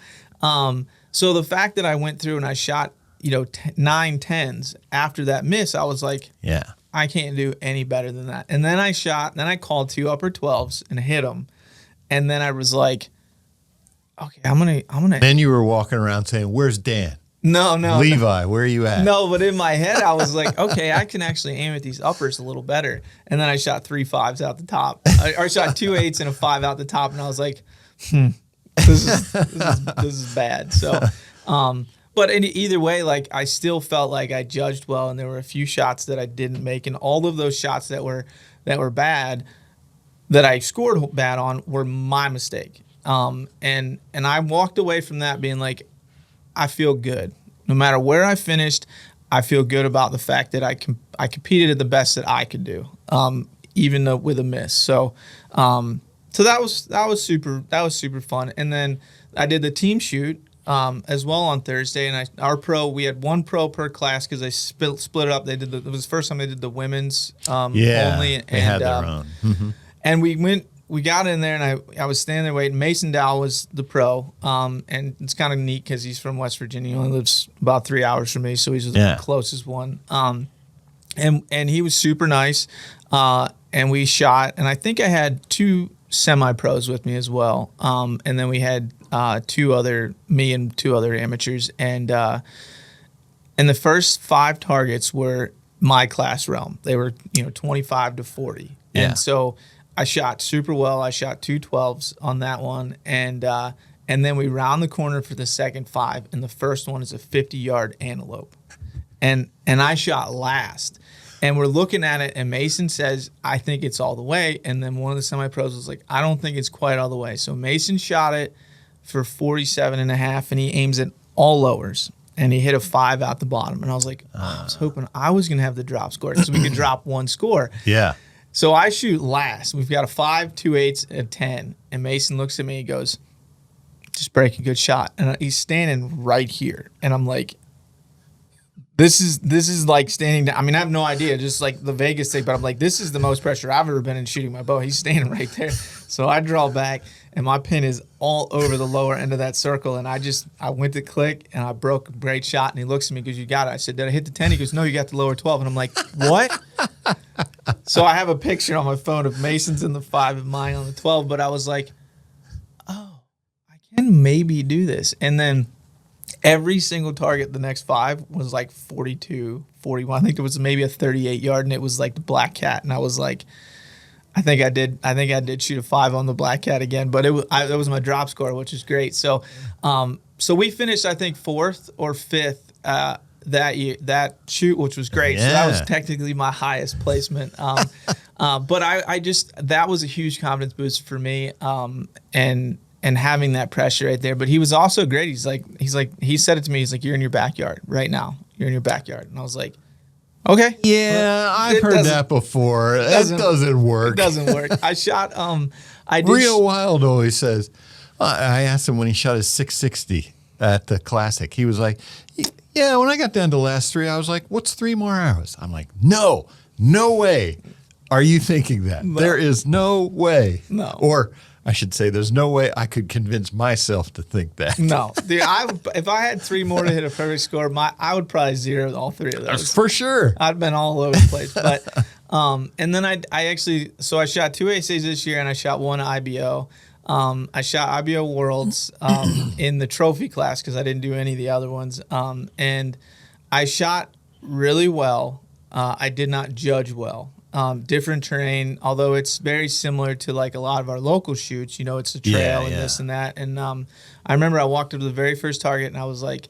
Speaker 2: So the fact that I went through and I shot, 9 10s after that miss, I was like, I can't do any better than that. And then I called 2 upper 12s and hit them. And then I was like, okay, I'm gonna.
Speaker 1: Then you were walking around saying, "Where's Dan?"
Speaker 2: No.
Speaker 1: Levi, where are you at?
Speaker 2: No, but in my head, I was like, okay, I can actually aim at these uppers a little better. And then I shot 3 5s out the top. I shot 2 8s and a 5 out the top, and I was like, this is bad. So, but either way, like, I still felt like I judged well, and there were a few shots that I didn't make, and all of those shots that were bad, that I scored bad on, were my mistake. And I walked away from that being like, I feel good. No matter where I finished, I feel good about the fact that I competed at the best that I could do, even though with a miss. So that was super fun. And then I did the team shoot as well on Thursday. And we had 1 pro per class because they split it up. It was the first time they did the women's only.
Speaker 1: They had their own. Mm-hmm.
Speaker 2: And we got in there, and I was standing there waiting. Mason Dow was the pro, and it's kind of neat because he's from West Virginia. He only lives about 3 hours from me, so he's the closest one. And he was super nice, and we shot. And I think I had 2 semi-pros with me as well. And then we had me and 2 other amateurs. And the first 5 targets were my class realm. They were 25 to 40, and so I shot super well. I shot 2 12s on that one, and then we round the corner for the second 5, and the first one is a 50-yard antelope, and I shot last, and we're looking at it, and Mason says, "I think it's all the way," and then one of the semi-pros was like, "I don't think it's quite all the way." So Mason shot it for 47.5, and he aims at all lowers, and he hit a 5 out the bottom, and I was like, I was hoping I was gonna have the drop score so we could drop 1 score.
Speaker 1: Yeah.
Speaker 2: So I shoot last. We've got a 5, 2 8s, and a 10. And Mason looks at me and goes, "Just break a good shot." And he's standing right here. And I'm like, this is like standing down. I mean, I have no idea, just like the Vegas thing, but I'm like, this is the most pressure I've ever been in shooting my bow. He's standing right there. So I draw back, and my pin is all over the lower end of that circle. And I went to click, and I broke a great shot. And he looks at me and goes, "You got it." I said, "Did I hit the 10?" He goes, "No, you got the lower 12. And I'm like, what? So I have a picture on my phone of Mason's in the 5 and mine on the 12, but I was like, oh, I can maybe do this. And then every single target, the next 5 was like 42, 41. I think there was maybe a 38 yard, and it was like the black cat. And I was like, I think I did shoot a 5 on the black cat again, but that was my drop score, which is great. So, so we finished, I think, 4th or 5th that year, that shoot, which was great. So that was technically my highest placement. But I just, that was a huge confidence boost for me. And having that pressure right there. But he was also great. He's like, he said it to me. He's like, you're in your backyard right now. You're in your backyard. And I was like, okay.
Speaker 1: Yeah, I've heard that before. That doesn't work.
Speaker 2: It doesn't work. I shot,
Speaker 1: Real Wild always says, I asked him when he shot his 660 at the Classic. He was like, yeah, when I got down to the last 3, I was like, what's 3 more hours? I'm like, no way. Are you thinking that? No. There is no way.
Speaker 2: No.
Speaker 1: Or I should say, there's no way I could convince myself to think that.
Speaker 2: No. Dude, if I had 3 more to hit a perfect score, I would probably zero all 3 of those.
Speaker 1: For sure.
Speaker 2: I'd been all over the place. But and then I actually, so I shot 2 ASAs this year, and I shot 1 IBO. I shot IBO Worlds in the trophy class because I didn't do any of the other ones. And I shot really well. I did not judge well. Different terrain, although it's very similar to like a lot of our local shoots. You know, it's a trail and this and that. And I remember I walked up to the very first target, and I was like,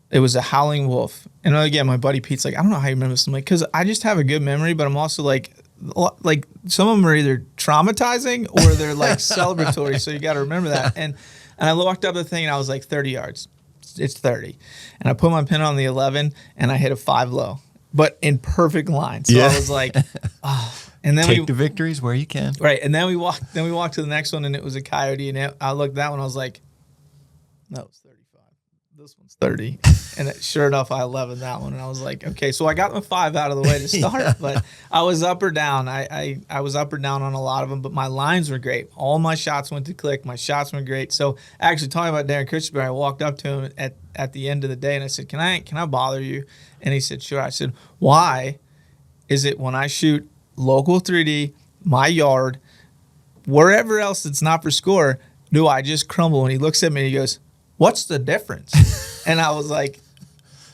Speaker 2: it was a howling wolf. And again, my buddy Pete's like, I don't know how you remember this. I'm like, because I just have a good memory, but I'm also like some of them are either traumatizing or they're like celebratory. So you got to remember that. And I walked up to the thing, and I was like 30 yards. It's 30. And I put my pin on the 11, and I hit a 5 low. But in perfect line. So I was like, oh. And then
Speaker 1: take the victories where you can.
Speaker 2: Right. And then we walked to the next one, and it was a coyote. And I looked at that one, I was like, no, it's 35. This one's 30. And sure enough, I 11 that one. And I was like, okay, so I got my 5 out of the way to start. But I was up or down. I was up or down on a lot of them, but my lines were great. All my shots went to click. My shots were great. So actually talking about Darren Christenberry, I walked up to him at the end of the day, and I said, can I bother you? And he said, sure. I said, why is it when I shoot local 3D, my yard, wherever else that's not for score, do I just crumble? And he looks at me and he goes, what's the difference? And I was like,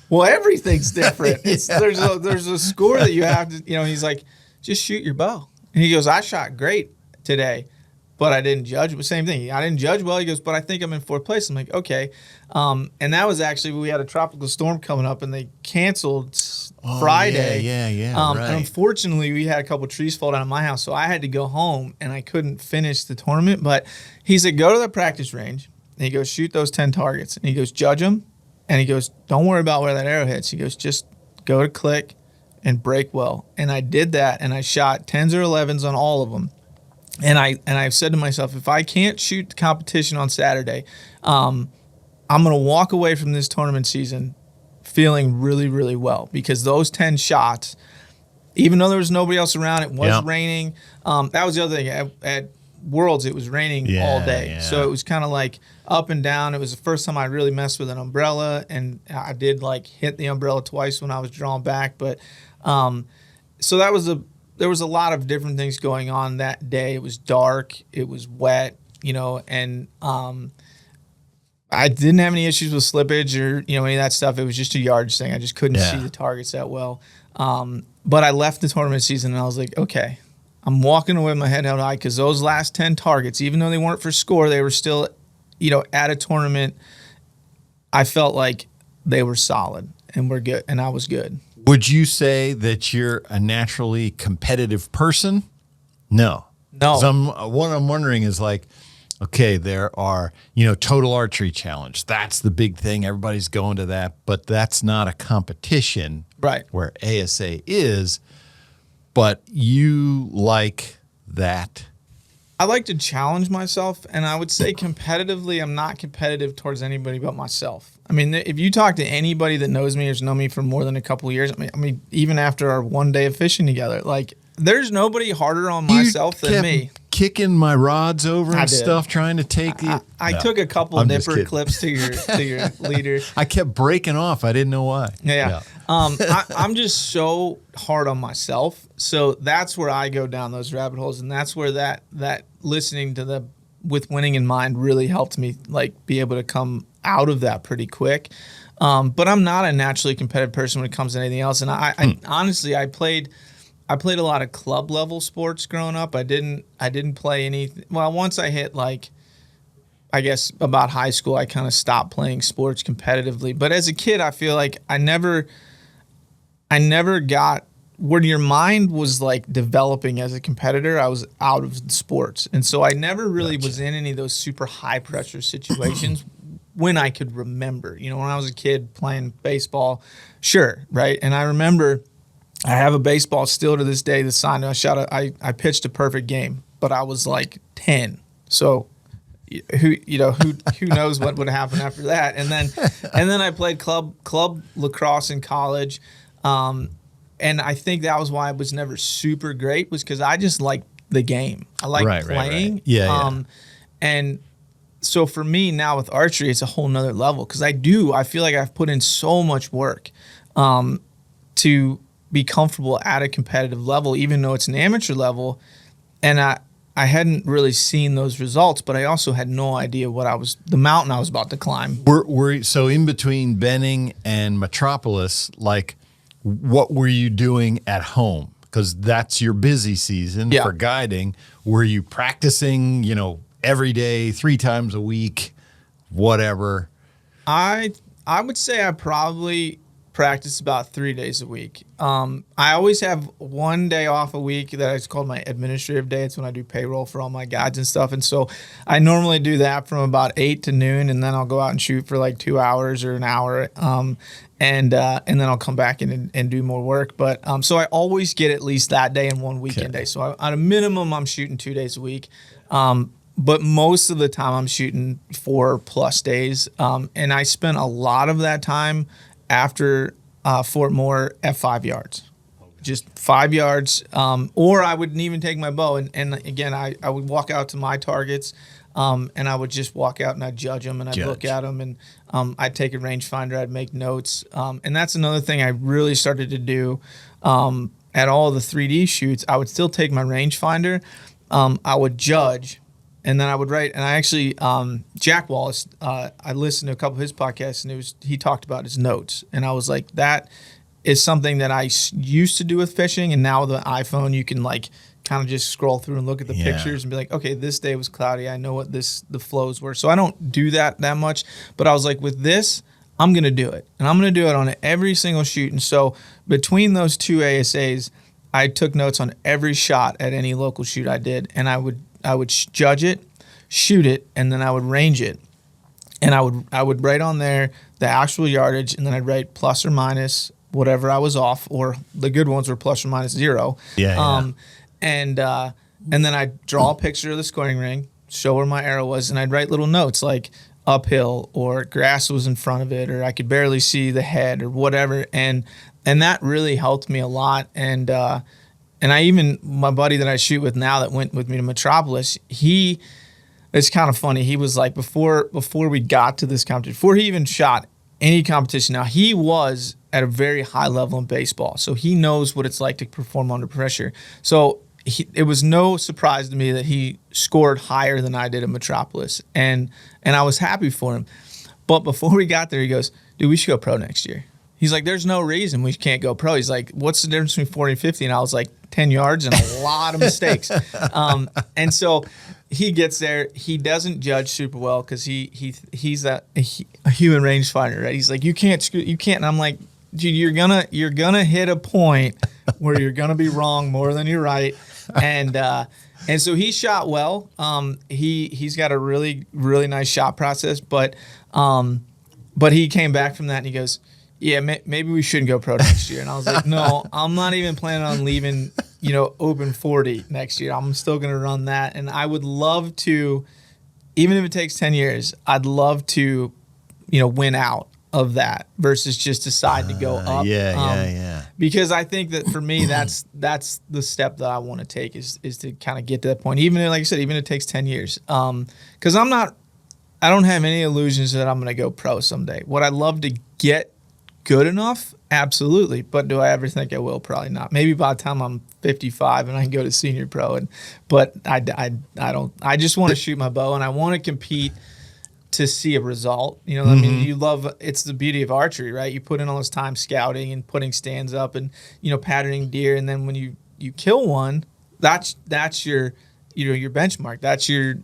Speaker 2: well, everything's different. There's a score that you have to, he's like, just shoot your bow. And he goes, I shot great today, but I didn't judge. But same thing. I didn't judge well. He goes, but I think I'm in 4th place. I'm like, okay. And that was actually, we had a tropical storm coming up, and they canceled Friday.
Speaker 1: Yeah. Right.
Speaker 2: And unfortunately, we had a couple trees fall down at my house, so I had to go home, and I couldn't finish the tournament. But he said, go to the practice range, and he goes, shoot those 10 targets. And he goes, judge them. And he goes, don't worry about where that arrow hits. He goes, just go to click and break well. And I did that, and I shot 10s or 11s on all of them. And I've said to myself, if I can't shoot the competition on Saturday, I'm going to walk away from this tournament season feeling really, really well, because those 10 shots, even though there was nobody else around, it was raining. That was the other thing. At Worlds, it was raining all day. So it was kind of like up and down. It was the first time I really messed with an umbrella, and I did like hit the umbrella twice when I was drawn back. But so there was a lot of different things going on that day. It was dark. It was wet, and I didn't have any issues with slippage or, any of that stuff. It was just a yardage thing. I just couldn't see the targets that well. But I left the tournament season, and I was like, okay, I'm walking away with my head held high, because those last 10 targets, even though they weren't for score, they were still, at a tournament. I felt like they were solid and we're good, and I was good.
Speaker 1: Would you say that you're a naturally competitive person? No. What I'm wondering is like, okay, there are, total archery challenge. That's the big thing. Everybody's going to that, but that's not a competition.
Speaker 2: Right.
Speaker 1: Where ASA is, but you like that.
Speaker 2: I like to challenge myself, and I would say competitively, I'm not competitive towards anybody but myself. I mean, if you talk to anybody that knows me or has known me for more than a couple of years, I mean, even after our one day of fishing together, like, there's nobody harder on myself than me.
Speaker 1: Kicking my rods over and stuff, trying to take the.
Speaker 2: I took a couple nipper clips to your leader.
Speaker 1: I kept breaking off. I didn't know why.
Speaker 2: Yeah. I'm just so hard on myself, so that's where I go down those rabbit holes, and that's where that listening to the with winning in mind really helped me like be able to come out of that pretty quick. But I'm not a naturally competitive person when it comes to anything else. And I honestly, I played a lot of club level sports growing up. I didn't play any. Well, once I hit like, I guess about high school, I kind of stopped playing sports competitively. But as a kid, I feel like I never got where your mind was like developing as a competitor. I was out of sports, and so I never really was in any of those super high pressure situations. When I could remember, when I was a kid playing baseball, sure, right? And I remember I have a baseball still to this day. The sign I pitched a perfect game, but I was like 10. So who knows what would happen after that? And then I played club lacrosse in college, and I think that was why I was never super great, was because I just liked the game. I like playing.
Speaker 1: Right. Yeah.
Speaker 2: And so for me now with archery, it's a whole nother level, because I feel like I've put in so much work to be comfortable at a competitive level, even though it's an amateur level. And I hadn't really seen those results, but I also had no idea the mountain I was about to climb.
Speaker 1: So in between Benning and Metropolis, like what were you doing at home? Because that's your busy season for guiding. Were you practicing, every day, 3 times a week, whatever?
Speaker 2: I would say I probably practice about 3 days a week. I always have one day off a week that is called my administrative day. It's when I do payroll for all my guides and stuff. And so I normally do that from about 8 to noon, and then I'll go out and shoot for like 2 hours or an hour. And then I'll come back in and do more work. But so I always get at least that day and one weekend day. So at a minimum, I'm shooting 2 days a week. But most of the time I'm shooting 4+ days. And I spent a lot of that time after Fort Moore at 5 yards. Just 5 yards. Or I wouldn't even take my bow. And again, I would walk out to my targets, and I would just walk out and I'd judge them, and I'd look at them, and I'd take a rangefinder, I'd make notes. And that's another thing I really started to do at all the 3D shoots. I would still take my rangefinder. I would judge. And then I would write, and I actually, Jack Wallace, I listened to a couple of his podcasts, and he talked about his notes. And I was like, that is something that I used to do with fishing. And now with the iPhone, you can like kind of just scroll through and look at the pictures and be like, okay, this day was cloudy. I know what the flows were. So I don't do that much. But I was like, with this, I'm going to do it. And I'm going to do it on every single shoot. And so between those 2 ASAs, I took notes on every shot at any local shoot I did. And I would judge it, shoot it, and then I would range it. And I would write on there the actual yardage, and then I'd write plus or minus whatever I was off, or the good ones were plus or minus 0. And then I'd draw a picture of the scoring ring, show where my arrow was, and I'd write little notes like uphill, or grass was in front of it, or I could barely see the head, or whatever. And that really helped me a lot. And my buddy that I shoot with now that went with me to Metropolis, it's kind of funny. He was like, before we got to this competition, before he even shot any competition, now he was at a very high level in baseball. So he knows what it's like to perform under pressure. So it was no surprise to me that he scored higher than I did at Metropolis. And I was happy for him. But before we got there, he goes, dude, we should go pro next year. He's like, there's no reason we can't go pro. He's like, what's the difference between 40 and 50? And I was like, 10 yards and a lot of mistakes. And so he gets there. He doesn't judge super well because he's a human rangefinder, right? He's like, you can't. And I'm like, dude, you're gonna hit a point where you're gonna be wrong more than you're right. And so he shot well. He's got a really, really nice shot process, but he came back from that and he goes, yeah, maybe we shouldn't go pro next year. And I was like, no, I'm not even planning on leaving, open 40 next year. I'm still going to run that. And I would love to, even if it takes 10 years, I'd love to, win out of that versus just decide to go up.
Speaker 1: Yeah.
Speaker 2: Because I think that for me, that's the step that I want to take is to kind of get to that point. Even like I said, even if it takes 10 years. Because I don't have any illusions that I'm going to go pro someday. What I'd love to get good enough Absolutely. But do I ever think I will? Probably not. Maybe by the time I'm 55 and I can go to senior pro. But I don't. I just want to shoot my bow, and I want to compete to see a result. I mean, it's the beauty of archery, right? You put in all this time scouting and putting stands up and, patterning deer. And then when you kill one, that's your, your benchmark. That's your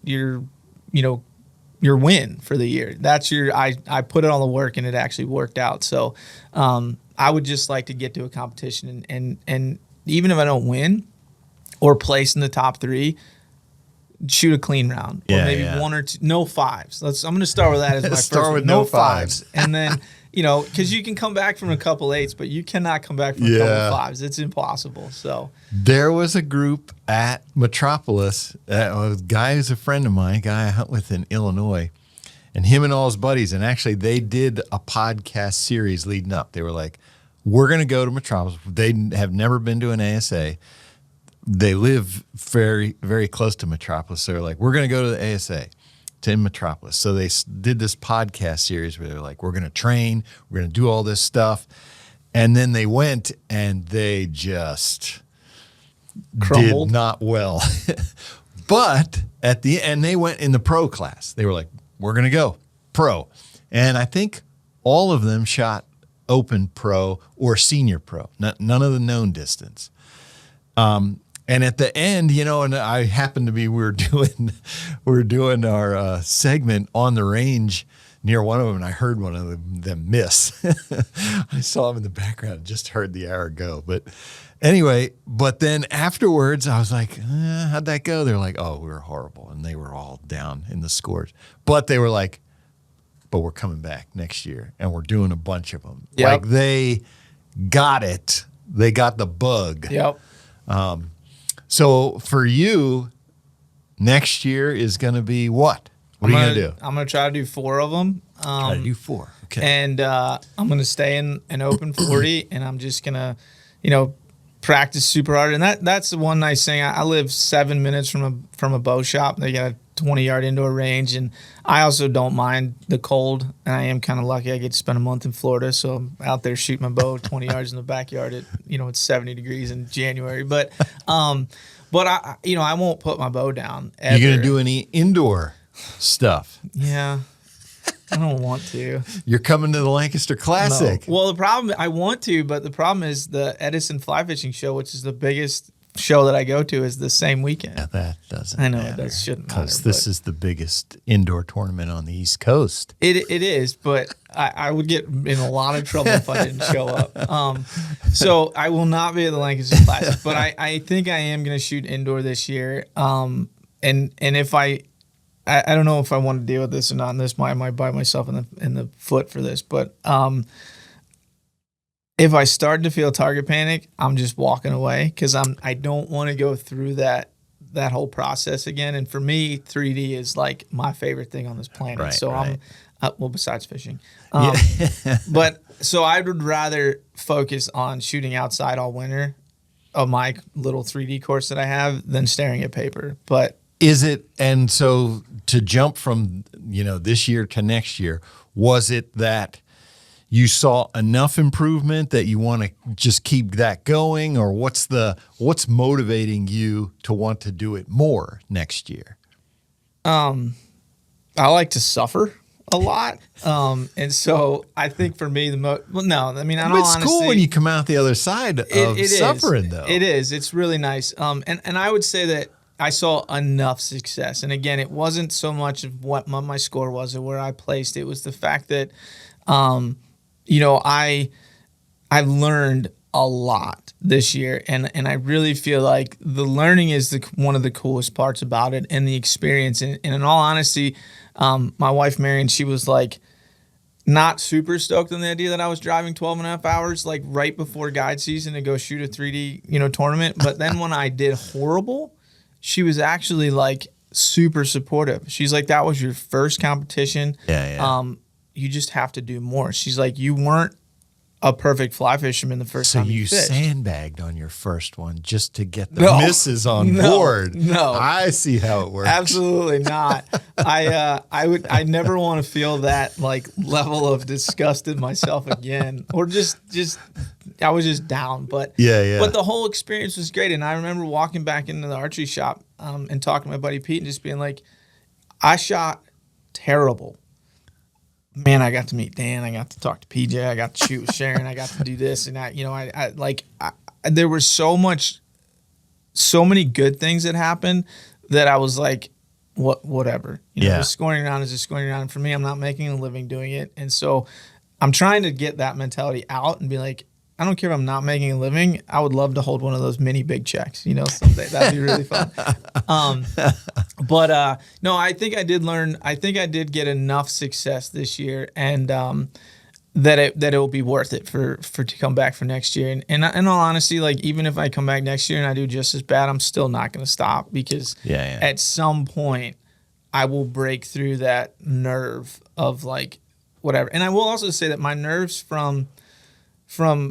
Speaker 2: win for the year. That's I put in all the work and it actually worked out. So, I would just like to get to a competition and even if I don't win or place in the top 3, shoot a clean round, or maybe 1 or 2, no 5s. I'm going to start with that as my first
Speaker 1: Start
Speaker 2: one.
Speaker 1: with no 5s.
Speaker 2: And then, because you can come back from a couple 8s, but you cannot come back from a couple 5s. It's impossible. So
Speaker 1: there was a group at Metropolis, a guy who's a friend of mine, a guy I hunt with in Illinois, and him and all his buddies, and actually they did a podcast series leading up. They were like, we're going to go to Metropolis. They have never been to an ASA. They live very, very close to Metropolis. So they're like, we're going to go to the ASA to Metropolis. So they did this podcast series where they're like, we're going to train, we're going to do all this stuff. And then they went and they just
Speaker 2: crumbled.
Speaker 1: Did not well. But at the end, they went in the pro class. They were like, we're going to go pro. And I think all of them shot open pro or senior pro, none of the known distance. And at the end, and I happened to be, we were doing our segment on the range near one of them, and I heard one of them miss. I saw him in the background, just heard the arrow go. But anyway, then afterwards, I was like, how'd that go? They're like, oh, we were horrible. And they were all down in the scores. But they were like, but we're coming back next year, and we're doing a bunch of them.
Speaker 2: Yep.
Speaker 1: Like they got it. They got the bug.
Speaker 2: Yep.
Speaker 1: So for you, next year is going to be what? What are you going to do?
Speaker 2: I'm going to try to do 4 of them.
Speaker 1: Try to do 4. Okay.
Speaker 2: And I'm going to stay in an open 40, and I'm just going to, practice super hard. And that's the one nice thing. I live 7 minutes from a bow shop. They got a 20-yard indoor range, and I also don't mind the cold. And I am kind of lucky. I get to spend a month in Florida, so I'm out there shooting my bow 20 yards in the backyard at it's 70 degrees in January. But I won't put my bow down ever.
Speaker 1: You're going to do any indoor stuff?
Speaker 2: Yeah. I don't want to.
Speaker 1: You're coming to the Lancaster Classic.
Speaker 2: No. Well, the problem, I want to, but the problem is the Edison Fly Fishing Show, which is the biggest show that I go to, is the same weekend.
Speaker 1: Yeah, that doesn't
Speaker 2: I know
Speaker 1: matter.
Speaker 2: that shouldn't matter.
Speaker 1: Because this is the biggest indoor tournament on the East Coast.
Speaker 2: It is, but I would get in a lot of trouble if I didn't show up. So I will not be at the Lancaster Classic, but I think I am going to shoot indoor this year. And if I don't know if I want to deal with this or not. And this I might bite myself in the foot for this, but if I start to feel target panic, I'm just walking away because I don't want to go through that whole process again. And for me, 3D is like my favorite thing on this planet.
Speaker 1: Right,
Speaker 2: so
Speaker 1: right.
Speaker 2: I'm besides fishing, but so I would rather focus on shooting outside all winter of my little 3D course that I have than staring at paper. But
Speaker 1: is it, and so to jump from, this year to next year, was it that you saw enough improvement that you want to just keep that going, or what's motivating you to want to do it more next year?
Speaker 2: I like to suffer a lot. And so I think for me,
Speaker 1: it's cool when you come out the other side of suffering, though.
Speaker 2: It is. It's really nice. And I would say that I saw enough success. And again, it wasn't so much of what my score was or where I placed. It was the fact that, I've learned a lot this year. And I really feel like the learning is one of the coolest parts about it, and the experience. And in all honesty, my wife, Marion, she was like, not super stoked on the idea that I was driving 12 and a half hours, like right before guide season to go shoot a 3D, tournament. But then when I did horrible, she was actually like super supportive. She's like, that was your first competition.
Speaker 1: Yeah.
Speaker 2: You just have to do more. She's like, you weren't a perfect fly fisherman the first
Speaker 1: So
Speaker 2: time
Speaker 1: you
Speaker 2: fished.
Speaker 1: sandbagged on your first one just to get the misses on board.
Speaker 2: No,
Speaker 1: I see how it works.
Speaker 2: absolutely not. I never want to feel that like level of disgust in myself again, or just I was just down. But But the whole experience was great, and I remember walking back into the archery shop and talking to my buddy Pete and just being like, I shot terrible. Man, I got to meet Dan. I got to talk to PJ. I got to shoot with Sharon. I got to do this, and there was so many good things that happened that I was like, whatever. The scoring round is just scoring round. And for me, I'm not making a living doing it, and so I'm trying to get that mentality out and be like, I don't care if I'm not making a living. I would love to hold one of those mini big checks, someday. That'd be really fun. But no, I think I did learn. I think I did get enough success this year, and that it will be worth it for to come back for next year. And in all honesty, like even if I come back next year and I do just as bad, I'm still not going to stop because at some point I will break through that nerve of like whatever. And I will also say that my nerves from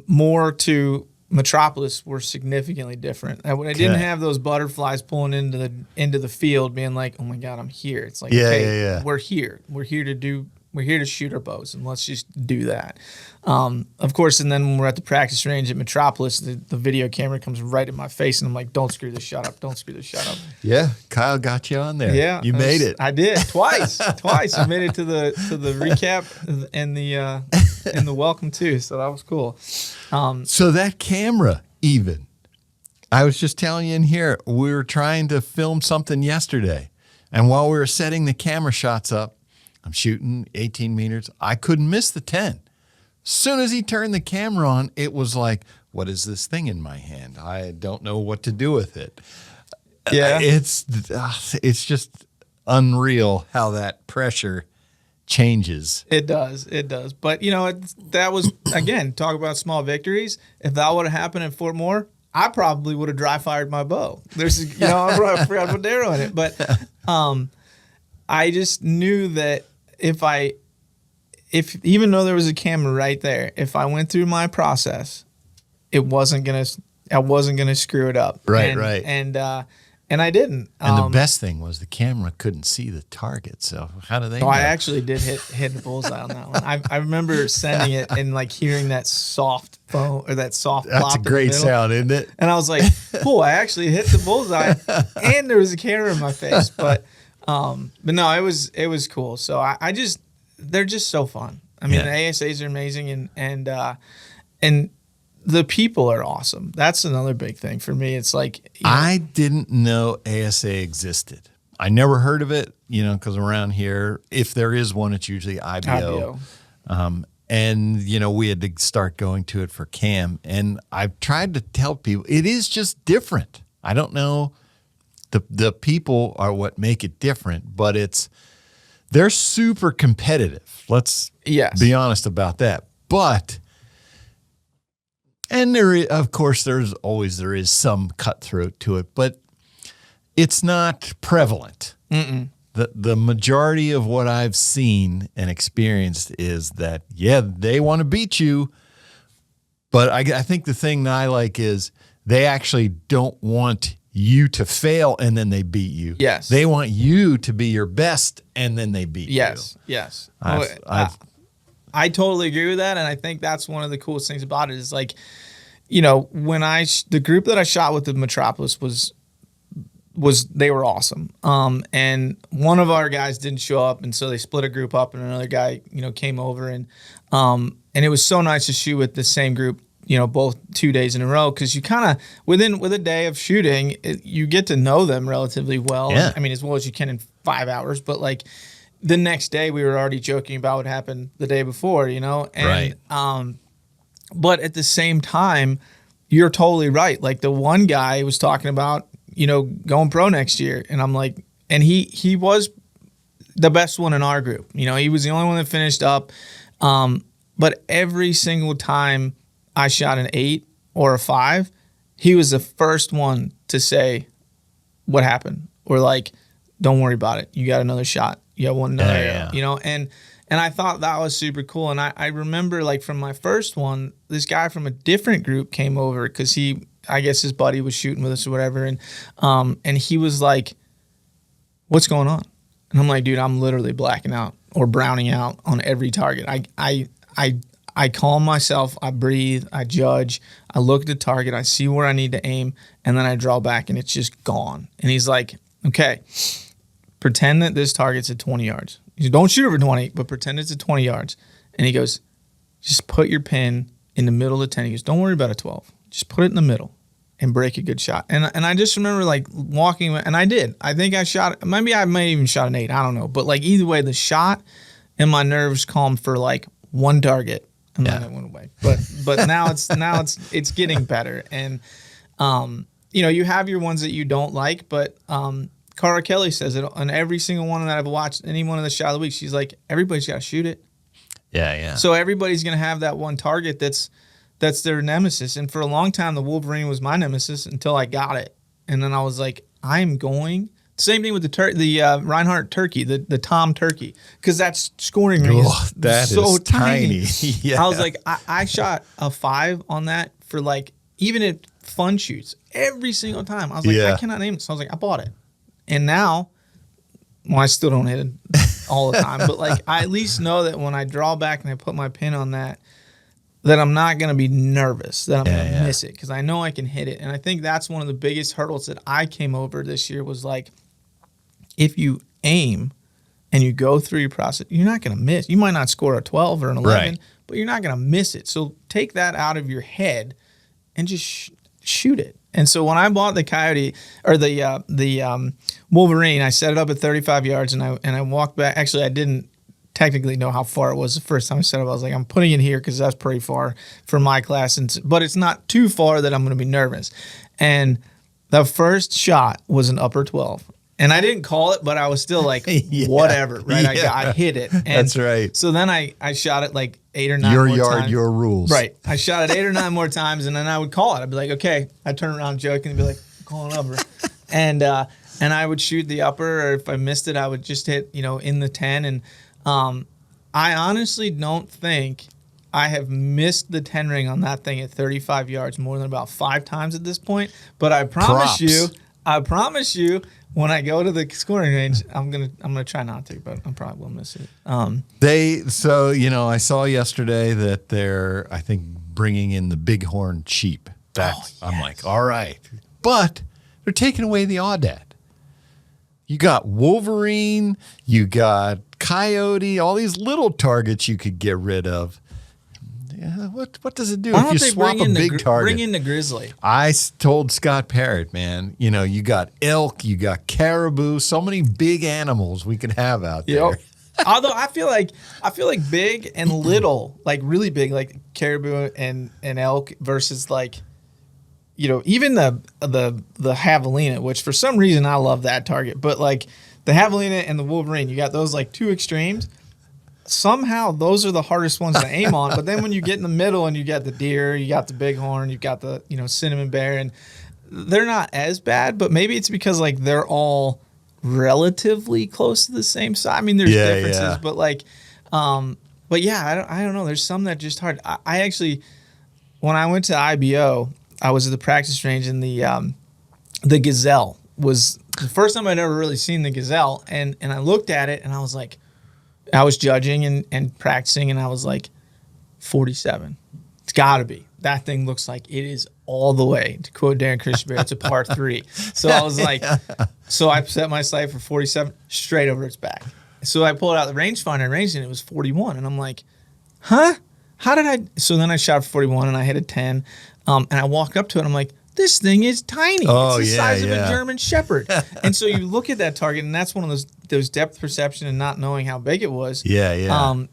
Speaker 2: Moore to Metropolis were significantly different. I didn't have those butterflies pulling into the field, being like, "Oh my God, I'm here." It's like, we're here. We're here to shoot our bows, and let's just do that. Of course, and then when we're at the practice range at Metropolis, the video camera comes right in my face, and I'm like, "Don't screw this shot up! Don't screw this shot up!"
Speaker 1: Yeah, Kyle got you on there. Yeah, you made it.
Speaker 2: I did twice. I made it to the recap and the welcome too. So that was cool.
Speaker 1: So that camera, even, I was just telling you in here, we were trying to film something yesterday, and while we were setting the camera shots up, I'm shooting 18 meters. I couldn't miss the 10. As soon as he turned the camera on, it was like, what is this thing in my hand? I don't know what to do with it. Yeah, it's just unreal how that pressure changes.
Speaker 2: It does. But that was, again, talk about small victories. If that would have happened in Fort Moore, I probably would have dry fired my bow. I forgot to put the arrow in it. But I just knew that if even though there was a camera right there, if I went through my process, I wasn't gonna screw it up.
Speaker 1: Right.
Speaker 2: And I didn't.
Speaker 1: And the best thing was the camera couldn't see the target. So how do they know?
Speaker 2: I actually did hit the bullseye on that one. I remember sending it and like hearing that soft foam or that soft plop.
Speaker 1: That's a great sound, isn't it?
Speaker 2: And I was like, cool, I actually hit the bullseye and there was a camera in my face. But no, it was cool. So they're just so fun. I mean, the ASAs are amazing and the people are awesome. That's another big thing for me. It's like
Speaker 1: I didn't know ASA existed. I never heard of it, because around here, if there is one, it's usually IBO. And we had to start going to it for CAM. And I've tried to tell people it is just different. I don't know. The people are what make it different, but they're super competitive. Let's be honest about that. But and there is some cutthroat to it, but it's not prevalent. The majority of what I've seen and experienced is that, they want to beat you, but I think the thing that I like is they actually don't want you to fail and then they beat you.
Speaker 2: Yes.
Speaker 1: They want you to be your best and then they beat you.
Speaker 2: Yes. I totally agree with that, and I think that's one of the coolest things about it is like, when the group that I shot with the Metropolis was they were awesome. And one of our guys didn't show up, and so they split a group up, and another guy came over, and it was so nice to shoot with the same group, both 2 days in a row, because you kind of with a day of shooting, you get to know them relatively well.
Speaker 1: Yeah.
Speaker 2: I mean, as well as you can in 5 hours, but like. The next day, we were already joking about what happened the day before, And,
Speaker 1: right.
Speaker 2: But at the same time, you're totally right. Like the one guy was talking about, going pro next year, and I'm like, and he was the best one in our group. He was the only one that finished up. But every single time I shot an 8 or a 5, he was the first one to say what happened, or like, don't worry about it. You got another shot. You have one another, And I thought that was super cool. And I remember like from my first one, this guy from a different group came over because I guess his buddy was shooting with us or whatever. And he was like, what's going on? And I'm like, dude, I'm literally blacking out or browning out on every target. I calm myself, I breathe, I judge, I look at the target, I see where I need to aim, and then I draw back and it's just gone. And he's like, okay, pretend that this target's at 20 yards. He said, don't shoot over 20, but pretend it's at 20 yards. And he goes, just put your pin in the middle of the 10. He goes, don't worry about a 12. Just put it in the middle and break a good shot. And I just remember like walking, and I did. I think I shot, maybe I may even shot an 8. I don't know. But like either way, the shot and my nerves calmed for like one target, and then it went away. But now it's getting better. And you have your ones that you don't like, but Cara Kelly says it on every single one that I've watched, any one of the shot of the week. She's like, everybody's got to shoot it.
Speaker 1: Yeah.
Speaker 2: So everybody's going to have that one target that's their nemesis. And for a long time, the Wolverine was my nemesis until I got it. And then I was like, I'm going. Same thing with the Reinhardt turkey, the Tom turkey, because that's scoring range.
Speaker 1: That
Speaker 2: so
Speaker 1: is tiny. Yeah.
Speaker 2: I was like, I shot a 5 on that for like, even at fun shoots, every single time. I was like, I cannot name it. So I was like, I bought it. And now, well, I still don't hit it all the time, but like I at least know that when I draw back and I put my pin on that I'm not going to be nervous that I'm going to miss it, because I know I can hit it. And I think that's one of the biggest hurdles that I came over this year was like, if you aim and you go through your process, you're not going to miss. You might not score a 12 or an 11, but you're not going to miss it. So take that out of your head and just shoot it. And so when I bought the Coyote or the Wolverine, I set it up at 35 yards and I walked back. Actually, I didn't technically know how far it was the first time I set it up. I was like, I'm putting it here because that's pretty far for my class, but it's not too far that I'm going to be nervous. And the first shot was an upper 12. And I didn't call it, but I was still like, whatever, right? I hit it. And
Speaker 1: that's right.
Speaker 2: So then I shot it like 8 or 9
Speaker 1: your
Speaker 2: more
Speaker 1: yard,
Speaker 2: times.
Speaker 1: your rules.
Speaker 2: Right. I shot it 8 or 9 more times, and then I would call it. I'd be like, okay. I'd turn around joking and be like, I'm calling upper. And I would shoot the upper, or if I missed it, I would just hit, in the 10. And I honestly don't think I have missed the 10 ring on that thing at 35 yards more than about 5 times at this point. But I promise you, when I go to the scoring range, I'm gonna try not to, but I probably will miss it.
Speaker 1: I saw yesterday that they're, I think, bringing in the bighorn sheep. I'm like, all right, but they're taking away the aoudad. You got Wolverine, you got Coyote, all these little targets you could get rid of. Yeah, what does it do if you swap a big target?
Speaker 2: Bring in the grizzly.
Speaker 1: I told Scott Parrott, man, you got elk, you got caribou, so many big animals we could have out there.
Speaker 2: Although I feel like big and little, like really big, like caribou and elk versus like, even the javelina, which for some reason I love that target, but like the javelina and the Wolverine, you got those like two extremes. Somehow those are the hardest ones to aim on. But then when you get in the middle and you got the deer, you got the bighorn, you got the cinnamon bear, and they're not as bad. But maybe it's because like they're all relatively close to the same size. I mean, there's differences, but like, but yeah, I don't know. There's some that just hard. I actually, when I went to IBO, I was at the practice range, and the gazelle was the first time I'd ever really seen the gazelle, and I looked at it and I was like. I was judging and practicing, and I was like, 47. It's got to be. That thing looks like it is all the way. To quote Darren Christenberry, it's a par 3. So I was like, so I set my sight for 47, straight over its back. So I pulled out the rangefinder and ranged it, and it was 41. And I'm like, huh? How did I? So then I shot for 41, and I hit a 10. And I walked up to it, and I'm like, this thing is tiny. It's the size of a German Shepherd. And so you look at that target, and that's one of those depth perception and not knowing how big it was. And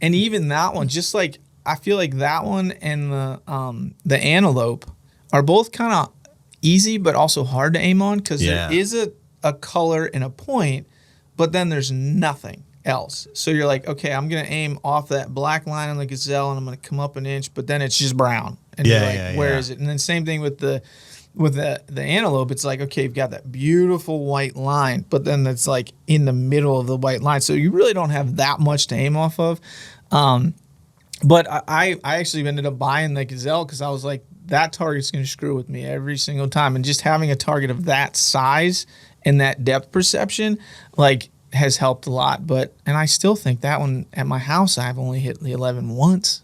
Speaker 2: even that one, just like I feel like that one and the antelope are both kind of easy but also hard to aim on, because there is a color and a point, but then there's nothing else. So you're like, okay, I'm gonna aim off that black line on the gazelle, and I'm gonna come up an inch, but then it's just brown. And you're like, where is it? And then same thing with the with the antelope, it's like, okay, you've got that beautiful white line, but then it's like in the middle of the white line. So you really don't have that much to aim off of. But I actually ended up buying the gazelle because I was like, that target's going to screw with me every single time. And just having a target of that size and that depth perception, like, has helped a lot. And I still think that one at my house, I've only hit the 11 once.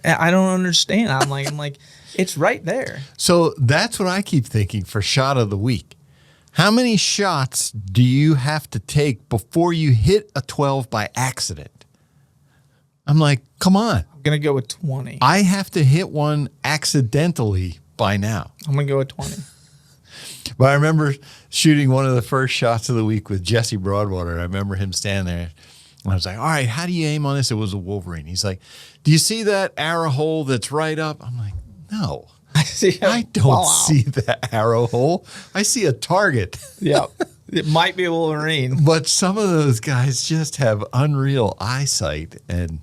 Speaker 2: I don't understand. I'm like, it's right there.
Speaker 1: So that's what I keep thinking for shot of the week. How many shots do you have to take before you hit a 12 by accident? I'm like, come on.
Speaker 2: I'm going to go with 20.
Speaker 1: I have to hit one accidentally by now.
Speaker 2: I'm going to go with 20.
Speaker 1: But I remember shooting one of the first shots of the week with Jesse Broadwater. I remember him standing there. And I was like, all right, how do you aim on this? It was a Wolverine. He's like, do you see that arrow hole that's right up? I'm like, no. I don't see that arrow hole. I see a target.
Speaker 2: Yeah. It might be a Wolverine.
Speaker 1: But some of those guys just have unreal eyesight. And,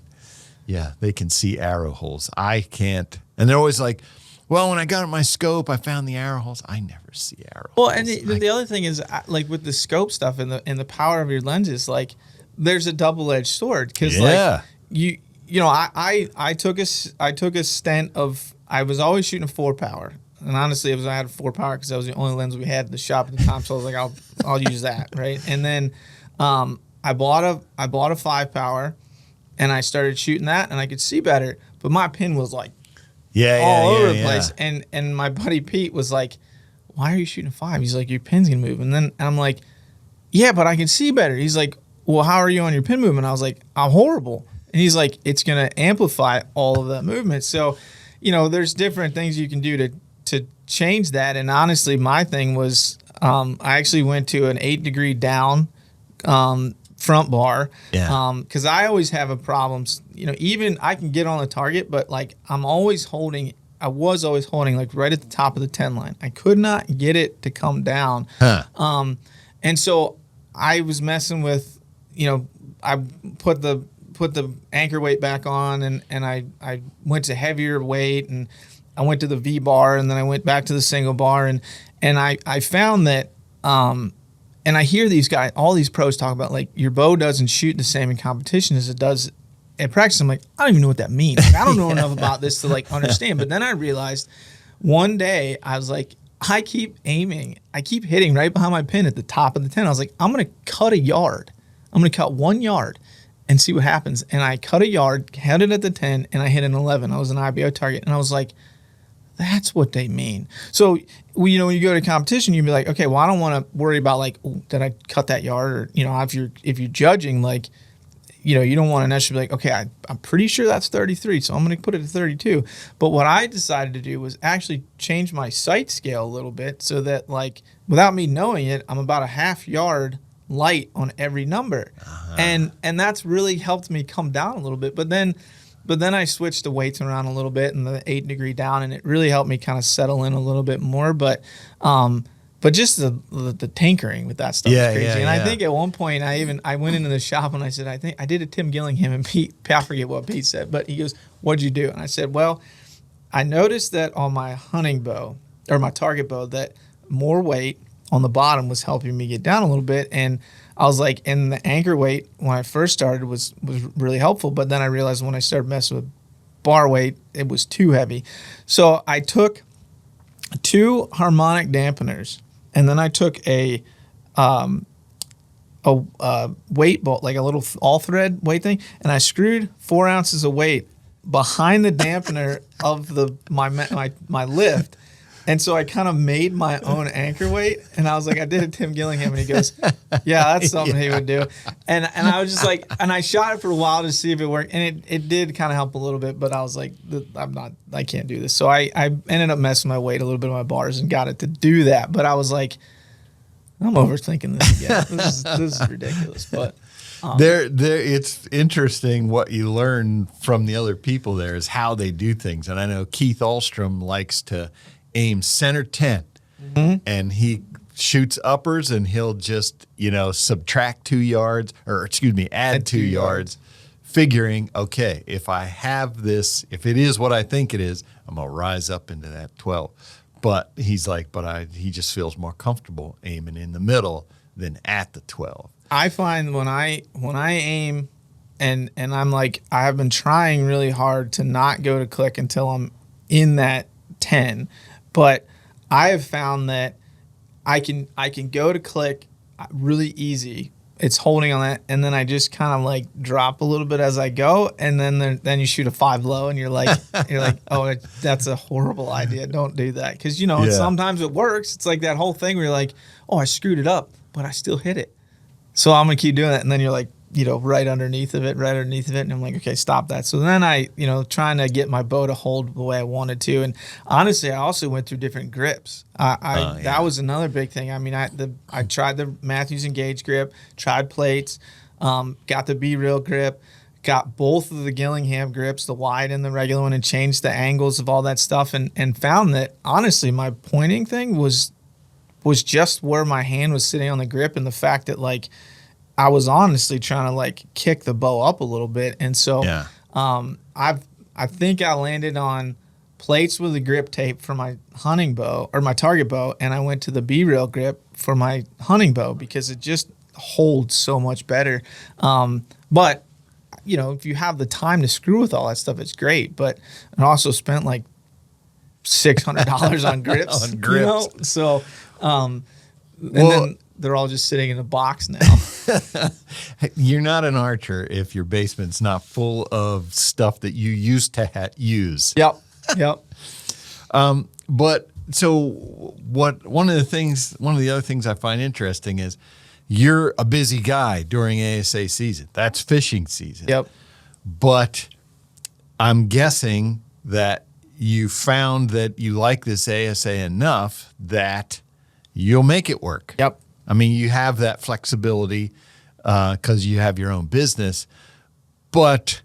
Speaker 1: yeah, they can see arrow holes. I can't. And they're always like, well, when I got my scope, I found the arrow holes. I never see arrow holes.
Speaker 2: Well, and the other thing is, like, with the scope stuff and the power of your lenses, like, there's a double-edged sword. Because, like, you know, I took a stent of, I was always shooting a 4-power. And honestly, I had a 4-power because that was the only lens we had at the shop at the time. So I was like, I'll use that, right? And then I bought a 5-power, and I started shooting that, and I could see better. But my pin was like all over the place. And my buddy Pete was like, "Why are you shooting 5?" He's like, "Your pin's gonna move." And I'm like, "Yeah, but I can see better." He's like, "Well, how are you on your pin movement?" I was like, "I'm horrible." And he's like, "It's gonna amplify all of that movement." So, you know, there's different things you can do to change that. And honestly, my thing was, I actually went to an 8-degree down front bar. Because I always have a problem. You know, even I can get on the target, but like I was always holding like right at the top of the 10 line. I could not get it to come down. And so I was messing with, you know, I put the anchor weight back on, and I went to heavier weight, and I went to the V bar, and then I went back to the single bar, and I found that, and I hear these guys, all these pros talk about, like, your bow doesn't shoot the same in competition as it does at practice. I'm like, I don't even know what that means. Like, I don't know enough about this to like understand. But then I realized one day I was like, I keep aiming, I keep hitting right behind my pin at the top of the 10. I was like, I'm going to cut a yard. I'm going to cut 1 yard and see what happens. And I cut a yard, had it at the 10, and I hit an 11. I was an IBO target. And I was like, that's what they mean. So, when you go to competition, you'd be like, okay, well, I don't want to worry about like, did I cut that yard? Or, you know, if you're judging, like, you know, you don't want to necessarily be like, okay, I'm pretty sure that's 33, so I'm going to put it at 32. But what I decided to do was actually change my sight scale a little bit so that, like, without me knowing it, I'm about a half yard light on every number. And that's really helped me come down a little bit. But then I switched the weights around a little bit and the 8-degree down, and it really helped me kind of settle in a little bit more. But just the tinkering with that stuff is crazy. I think at one point I went into the shop and I said, I think I did a Tim Gillingham, and Pete, I forget what Pete said, but he goes, "What'd you do?" And I said, well, I noticed that on my hunting bow, or my target bow, that more weight on the bottom was helping me get down a little bit. And I was like, and the anchor weight when I first started was really helpful. But then I realized when I started messing with bar weight, it was too heavy. So I took 2 harmonic dampeners, and then I took a weight bolt, like a little all thread weight thing, and I screwed 4 ounces of weight behind the dampener of my lift. And so I kind of made my own anchor weight, and I was like, I did a Tim Gillingham, and he goes, yeah, that's something he would do. And I was just like, and I shot it for a while to see if it worked, and it did kind of help a little bit, but I was like, I can't do this. So I ended up messing my weight a little bit on my bars and got it to do that. But I was like, I'm overthinking this again. This is ridiculous. But
Speaker 1: it's interesting what you learn from the other people there is how they do things. And I know Keith Ahlstrom likes to aim center 10, and he shoots uppers, and he'll just, subtract 2 yards, add 2 yards, figuring, okay, if I have this, if it is what I think it is, I'm going to rise up into that 12. But he's like, he just feels more comfortable aiming in the middle than at the 12.
Speaker 2: I find when I aim and I'm like, I have been trying really hard to not go to click until I'm in that 10, but I have found that I can go to click really easy. It's holding on that, and then I just kind of like drop a little bit as I go, and then you shoot a 5 low, and you're like, oh, that's a horrible idea. Don't do that, because sometimes it works. It's like that whole thing where you're like, oh, I screwed it up, but I still hit it, so I'm gonna keep doing that, and then you're like, right underneath of it, and I'm like, okay, stop that. So then I, trying to get my bow to hold the way I wanted to, and honestly, I also went through different grips. That was another big thing. I mean, I tried the Matthews Engage grip, tried plates, got the B-Real grip, got both of the Gillingham grips, the wide and the regular one, and changed the angles of all that stuff, and found that honestly, my pointing thing was just where my hand was sitting on the grip, and the fact that like I was honestly trying to like kick the bow up a little bit, and so I think I landed on plates with a grip tape for my hunting bow or my target bow, and I went to the B-Rail grip for my hunting bow because it just holds so much better. But if you have the time to screw with all that stuff, it's great. But I also spent like $600 on grips.
Speaker 1: On grips.
Speaker 2: So then they're all just sitting in a box now.
Speaker 1: You're not an archer if your basement's not full of stuff that you used to use.
Speaker 2: Yep.
Speaker 1: But so one of the other things I find interesting is you're a busy guy during ASA season. That's fishing season.
Speaker 2: Yep.
Speaker 1: But I'm guessing that you found that you like this ASA enough that you'll make it work.
Speaker 2: Yep.
Speaker 1: I mean, you have that flexibility because you have your own business, but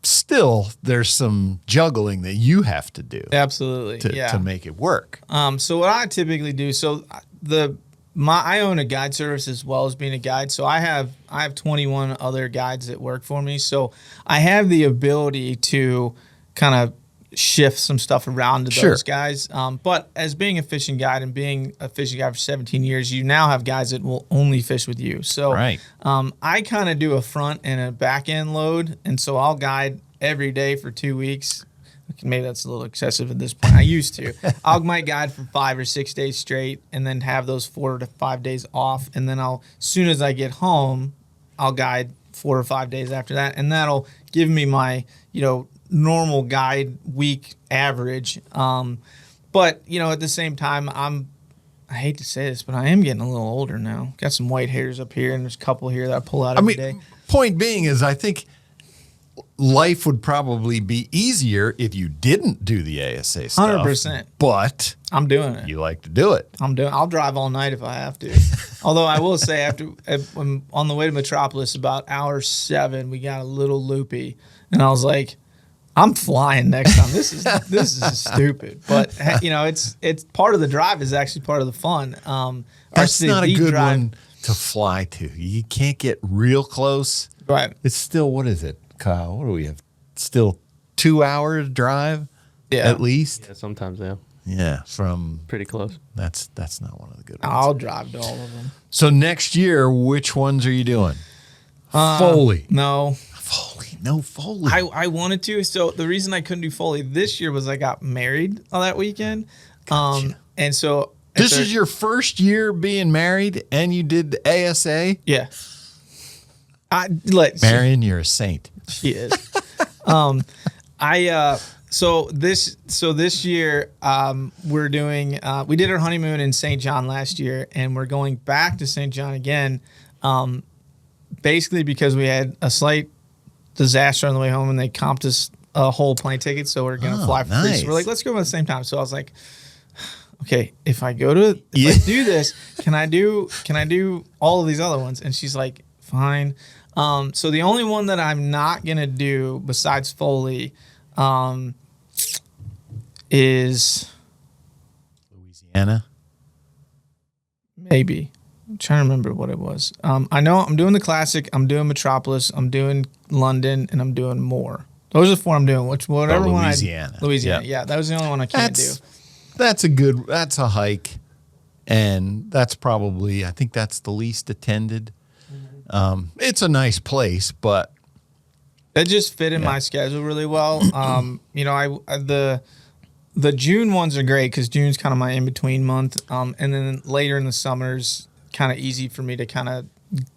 Speaker 1: still there's some juggling that you have to do.
Speaker 2: Absolutely.
Speaker 1: To make it work.
Speaker 2: So what I typically do, I own a guide service as well as being a guide. So I have 21 other guides that work for me. So I have the ability to kind of shift some stuff around to those guys. But as being a fishing guide and being a fishing guide for 17 years, you now have guys that will only fish with you. So I kind of do a front and a back end load. And so I'll guide every day for 2 weeks. Maybe that's a little excessive at this point. I used to. I might guide for 5 or 6 days straight and then have those 4 to 5 days off. And then as soon as I get home, I'll guide 4 or 5 days after that. And that'll give me my, normal guide week average. But, at the same time, I hate to say this, but I am getting a little older now. Got some white hairs up here, and there's a couple here that I pull out every day.
Speaker 1: Point being is I think life would probably be easier if you didn't do the ASA stuff.
Speaker 2: 100%.
Speaker 1: But
Speaker 2: I'm doing it.
Speaker 1: You like to do it.
Speaker 2: I'll drive all night if I have to. Although I will say, when on the way to Metropolis, about hour 7, we got a little loopy, and I was like, I'm flying next time. This is stupid, but it's part of the drive. Is actually part of the fun.
Speaker 1: That's not a good one to fly to. You can't get real close.
Speaker 2: Right.
Speaker 1: It's still, what is it, Kyle? What do we have? Still 2 hours drive. Yeah. At least.
Speaker 3: Yeah, sometimes. Yeah.
Speaker 1: Yeah. From
Speaker 3: pretty close.
Speaker 1: That's not one of the good ones.
Speaker 2: I'll drive to all of them.
Speaker 1: So next year, which ones are you doing? Foley.
Speaker 2: No.
Speaker 1: No Foley.
Speaker 2: I wanted to. So the reason I couldn't do Foley this year was I got married on that weekend.
Speaker 1: Gotcha.
Speaker 2: And so
Speaker 1: this is your first year being married and you did the ASA?
Speaker 2: Yeah.
Speaker 1: Marion, you're a saint.
Speaker 2: She is. So this year we're doing we did our honeymoon in St. John last year, and we're going back to St. John again. Basically because we had a slight disaster on the way home, and they comped us a whole plane ticket, so we're gonna fly for free. So we're like, let's go at the same time. So I was like, okay, if I do this, can I do all of these other ones? And she's like, fine. So the only one that I'm not gonna do besides Foley is
Speaker 1: Louisiana.
Speaker 2: Maybe. I'm trying to remember what it was. I know I'm doing the Classic, I'm doing Metropolis, I'm doing London, and I'm doing more. Those are the 4 I'm doing. Whatever one
Speaker 1: Louisiana.
Speaker 2: Yeah, that was the only one I can't do.
Speaker 1: that's a hike. And that's probably, I think that's the least attended. It's a nice place, but
Speaker 2: it just fit in my schedule really well. The June ones are great because June's kind of my in-between month. And then later in the summer's kind of easy for me to kind of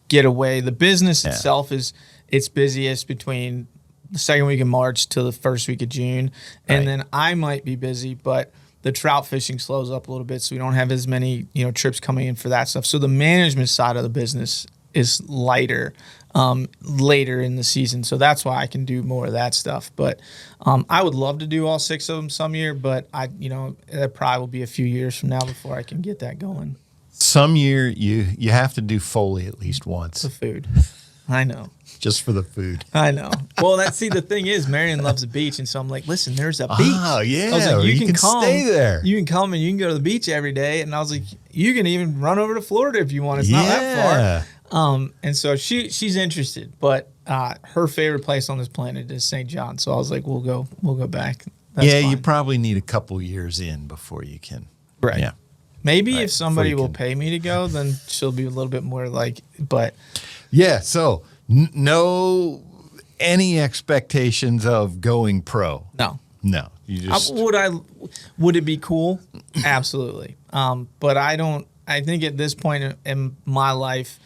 Speaker 2: get away. The business itself is it's busiest between the second week of March to the first week of June. And then I might be busy, but the trout fishing slows up a little bit, so we don't have as many, trips coming in for that stuff. So the management side of the business is lighter later in the season. So that's why I can do more of that stuff. But I would love to do all 6 of them some year, but that probably will be a few years from now before I can get that going.
Speaker 1: Some year you have to do Foley at least once.
Speaker 2: The food. I know.
Speaker 1: Just for the food.
Speaker 2: I know. Well, the thing is, Marion loves the beach, and so I'm like, listen, there's a beach.
Speaker 1: Oh, yeah.
Speaker 2: I was like,
Speaker 1: you can stay there.
Speaker 2: You can come and you can go to the beach every day. And I was like, you can even run over to Florida if you want. It's not that far. And so she's interested, but her favorite place on this planet is St. John. So I was like, we'll go back. That's fine.
Speaker 1: You probably need a couple years in before you can.
Speaker 2: Right.
Speaker 1: Yeah.
Speaker 2: Maybe if somebody will pay me to go, then she'll be a little bit more but.
Speaker 1: Yeah. So no, any expectations of going pro?
Speaker 2: No.
Speaker 1: You just
Speaker 2: would it be cool? Absolutely. But I think at this point in my life,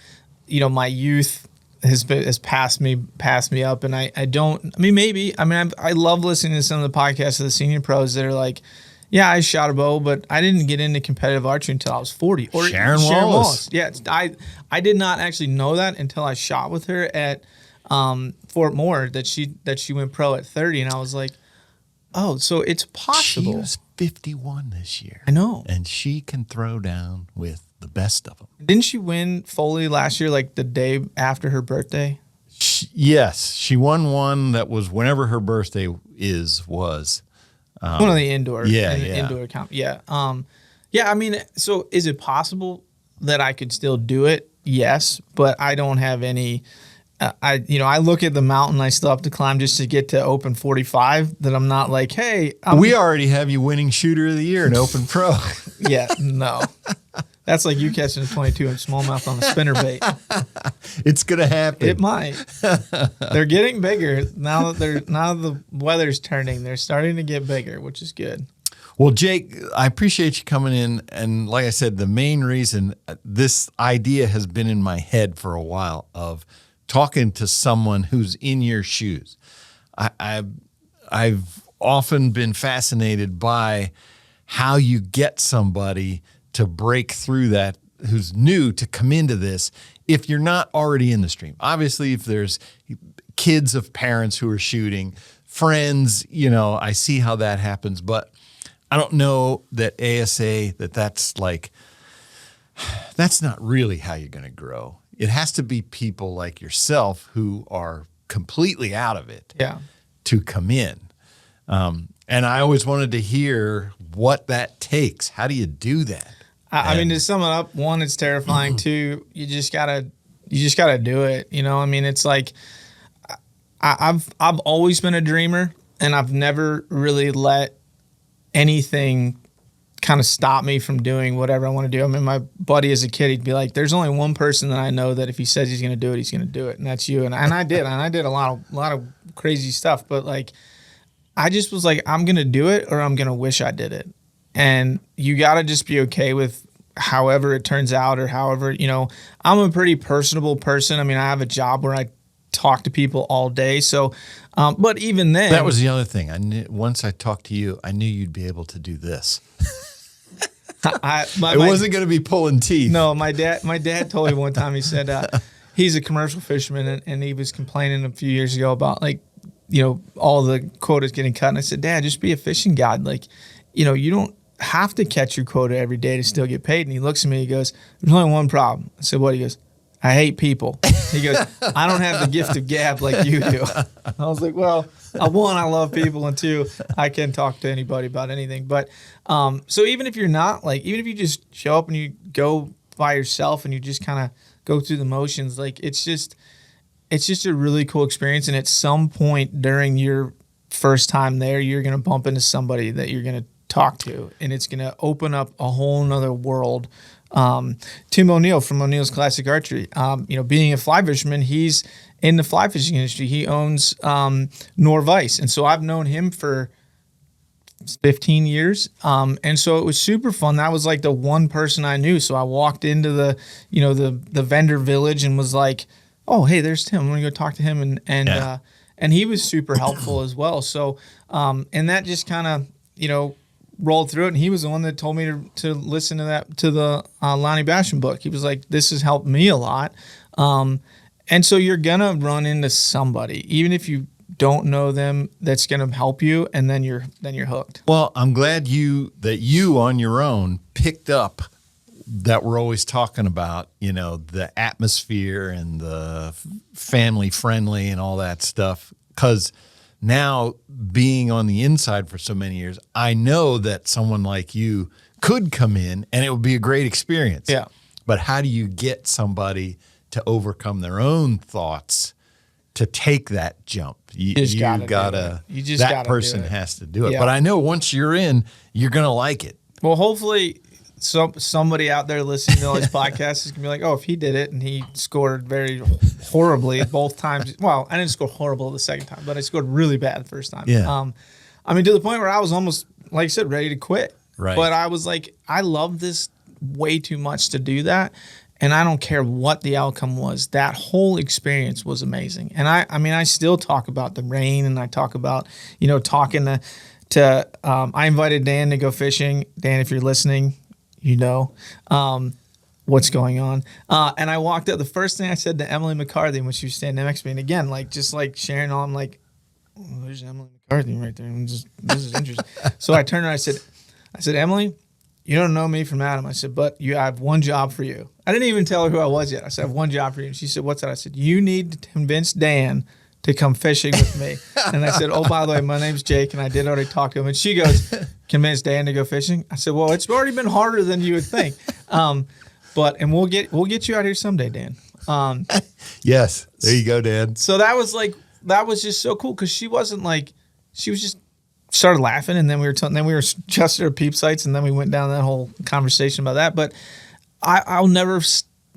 Speaker 2: my youth has passed me up, and I love listening to some of the podcasts of the senior pros that are like, yeah, I shot a bow, but I didn't get into competitive archery until I was 40. Or
Speaker 1: Sharon Wallace.
Speaker 2: Yeah, I did not actually know that until I shot with her at Fort Moore that she went pro at 30, and I was like, oh, so it's possible.
Speaker 1: She was 51 this year.
Speaker 2: I know,
Speaker 1: and she can throw down with the best of them.
Speaker 2: Didn't she win Foley last year, like the day after her birthday?
Speaker 1: Yes, she won one that was whenever her birthday was.
Speaker 2: One of the indoor,
Speaker 1: indoor
Speaker 2: comp. Yeah. I mean, so is it possible that I could still do it? Yes, but I don't have any. I look at the mountain I still have to climb just to get to Open 45. That I'm not like, hey,
Speaker 1: we already have you winning Shooter of the Year in Open Pro.
Speaker 2: Yeah, no. That's like you catching a 22-inch smallmouth on a spinnerbait.
Speaker 1: It's gonna happen.
Speaker 2: It might. They're getting bigger now that the weather's turning. They're starting to get bigger, which is good.
Speaker 1: Well, Jake, I appreciate you coming in. And like I said, the main reason this idea has been in my head for a while of talking to someone who's in your shoes. I've often been fascinated by how you get somebody to break through that who's new to come into this if you're not already in the stream. Obviously, if there's kids of parents who are shooting, friends, I see how that happens, but I don't know that ASA, that's not really how you're going to grow. It has to be people like yourself who are completely out of it to come in. And I always wanted to hear what that takes. How do you do that?
Speaker 2: I mean, to sum it up, one, it's terrifying. Two, you just gotta do it. It's like I've always been a dreamer, and I've never really let anything kind of stop me from doing whatever I want to do. I mean, my buddy as a kid, he'd be like, "There's only one person that I know that if he says he's going to do it, he's going to do it, and that's you." And I did, and I did a lot of crazy stuff. But like, I just was like, I'm going to do it, or I'm going to wish I did it. And you got to just be okay with however it turns out, or however, I'm a pretty personable person. I mean, I have a job where I talk to people all day. So, but even then,
Speaker 1: that was the other thing. Once I talked to you, I knew you'd be able to do this. It wasn't going to be pulling teeth.
Speaker 2: No, my dad told me one time, he said, he's a commercial fisherman, and he was complaining a few years ago about all the quotas getting cut. And I said, Dad, just be a fishing guide. Like, you don't have to catch your quota every day to still get paid. And he looks at me, he goes, there's only one problem. I said, what? He goes, I hate people. He goes, I don't have the gift of gab like you do. I was like, well, one, I love people, and two, I can talk to anybody about anything. But so even if you're not even if you just show up and you go by yourself and you just kind of go through the motions, it's just a really cool experience. And at some point during your first time there, you're going to bump into somebody that you're going to talk to, and it's going to open up a whole nother world. Tim O'Neill from O'Neill's Classic Archery, being a fly fisherman, he's in the fly fishing industry. He owns Norvice, and so I've known him for 15 years. And so it was super fun. That was like the one person I knew. So I walked into the vendor village and was like, oh, hey, there's Tim. I'm going to go talk to him. And he was super helpful as well. So, and that just kind of, rolled through it. And he was the one that told me to listen to the Lonnie Basham book. He was like, this has helped me a lot. And so you're going to run into somebody, even if you don't know them, that's going to help you, and then you're hooked.
Speaker 1: Well, I'm glad that you on your own picked up that we're always talking about, the atmosphere and the family friendly and all that stuff. Because now being on the inside for so many years, I know that someone like you could come in and it would be a great experience.
Speaker 2: Yeah.
Speaker 1: But how do you get somebody to overcome their own thoughts to take that jump? You gotta that person has to do it.
Speaker 2: Yeah.
Speaker 1: But I know once you're in, you're gonna like it.
Speaker 2: Well, hopefully somebody out there listening to all these podcasts is gonna be like, oh, if he did it and he scored very horribly both times. Well, I didn't score horrible the second time, but I scored really bad the first time.
Speaker 1: Yeah.
Speaker 2: To the point where I was almost, like I said, ready to quit.
Speaker 1: Right.
Speaker 2: But I was like, I love this way too much to do that. And I don't care what the outcome was. That whole experience was amazing. And I still talk about the rain, and I talk about, talking to I invited Dan to go fishing. Dan, if you're listening, what's going on. And I walked up. The first thing I said to Emily McCarthy when she was standing next to me, and again, just sharing on, I'm like, oh, there's Emily McCarthy right there. This is interesting. So I turned around, I said, Emily, you don't know me from Adam. I said, but I have one job for you. I didn't even tell her who I was yet. I said, I have one job for you. And she said, what's that? I said, you need to convince Dan to come fishing with me. And I said, oh, by the way, my name's Jake, and I did already talk to him. And she goes, convince Dan to go fishing? I said, well, it's already been harder than you would think. And we'll get you out here someday, Dan.
Speaker 1: Yes. There you go, Dan.
Speaker 2: So that was just so cool, because she wasn't she was just started laughing, and then we were just at our peep sites, and then we went down that whole conversation about that. But I'll never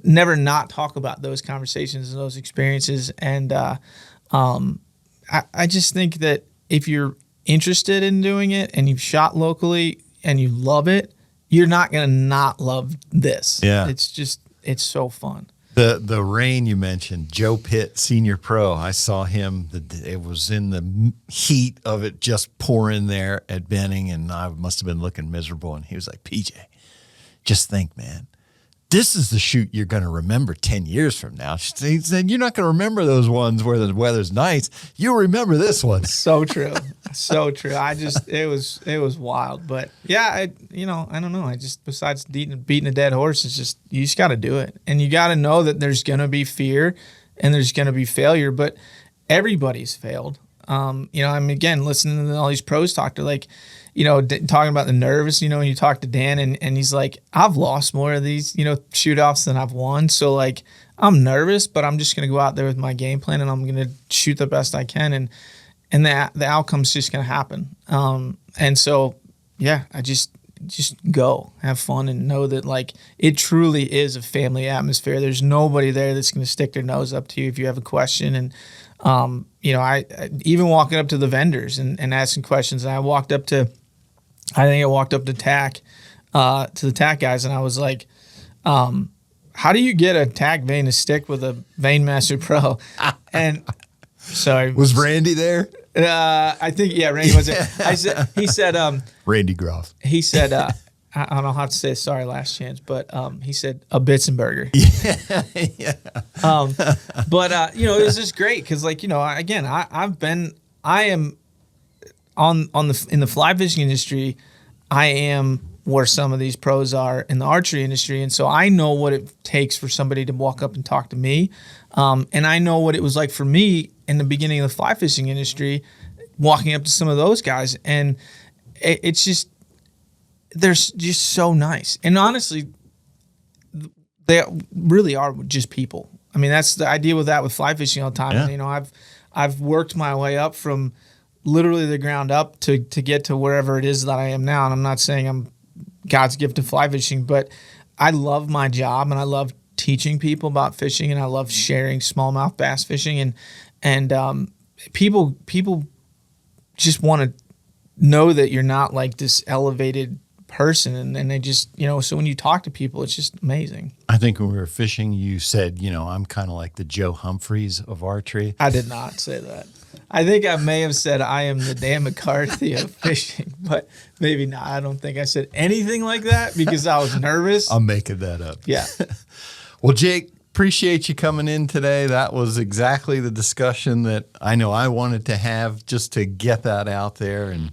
Speaker 2: not talk about those conversations and those experiences. And I just think that if you're interested in doing it and you've shot locally and you love it, you're not going to not love this.
Speaker 1: Yeah.
Speaker 2: It's so fun.
Speaker 1: The rain you mentioned, Joe Pitt, senior pro, I saw him. It was in the heat of it just pouring there at Benning, and I must have been looking miserable. And he was like, PJ, just think, man, this is the shoot you're going to remember 10 years from now. He said, you're not going to remember those ones where the weather's nice. You'll remember this one.
Speaker 2: So true. So true. It was wild. But yeah, I don't know. Besides beating a dead horse, you just got to do it. And you got to know that there's going to be fear and there's going to be failure, but everybody's failed. Again, listening to all these pros talk, they're like, talking about the nerves, when you talk to Dan and he's like, I've lost more of these, shoot-offs than I've won. So I'm nervous, but I'm just going to go out there with my game plan and I'm going to shoot the best I can. And the outcome's just going to happen. And so, yeah, I just go have fun and know that it truly is a family atmosphere. There's nobody there that's going to stick their nose up to you if you have a question. And, I even walking up to the vendors and asking questions. And I walked up to TAC, to the TAC guys, and I was like, how do you get a TAC vane to stick with a Vane Master Pro? And sorry.
Speaker 1: Was Randy there?
Speaker 2: I think, yeah, Randy was there. He said,
Speaker 1: Randy Groff.
Speaker 2: He said, I don't have to say sorry last chance, but he said a Bitzenberger.
Speaker 1: Yeah.
Speaker 2: But it was just great because I am in the fly fishing industry. I am where some of these pros are in the archery industry, and so I know what it takes for somebody to walk up and talk to me, and I know what it was like for me in the beginning of the fly fishing industry, walking up to some of those guys, and it's just. They're just so nice. And honestly, they really are just people. I mean, that's the idea with fly fishing all the time.
Speaker 1: Yeah.
Speaker 2: And, I've worked my way up from literally the ground up to get to wherever it is that I am now. And I'm not saying I'm God's gift to fly fishing, but I love my job and I love teaching people about fishing, and I love sharing smallmouth bass fishing, and people just want to know that you're not like this elevated person, and they just, so when you talk to people, it's just amazing.
Speaker 1: I think when we were fishing, you said, I'm kind of like the Joe Humphreys of archery.
Speaker 2: I did not say that. I think I may have said I am the Dan McCarthy of fishing, but maybe not. I don't think I said anything like that because I was nervous.
Speaker 1: I'm making that up.
Speaker 2: Yeah.
Speaker 1: Well, Jake, appreciate you coming in today. That was exactly the discussion that I know I wanted to have, just to get that out there. And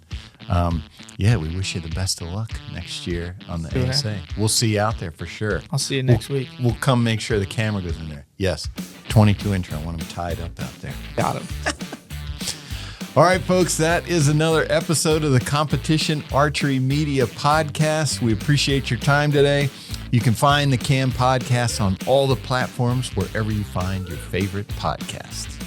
Speaker 1: we wish you the best of luck next year on the ASA. We'll see you out there for sure.
Speaker 2: I'll see you next week.
Speaker 1: We'll come make sure the camera goes in there. Yes, 22-inch. I want them tied up out there.
Speaker 2: Got him.
Speaker 1: All right, folks, that is another episode of the Competition Archery Media Podcast. We appreciate your time today. You can find the CAM Podcast on all the platforms wherever you find your favorite podcasts.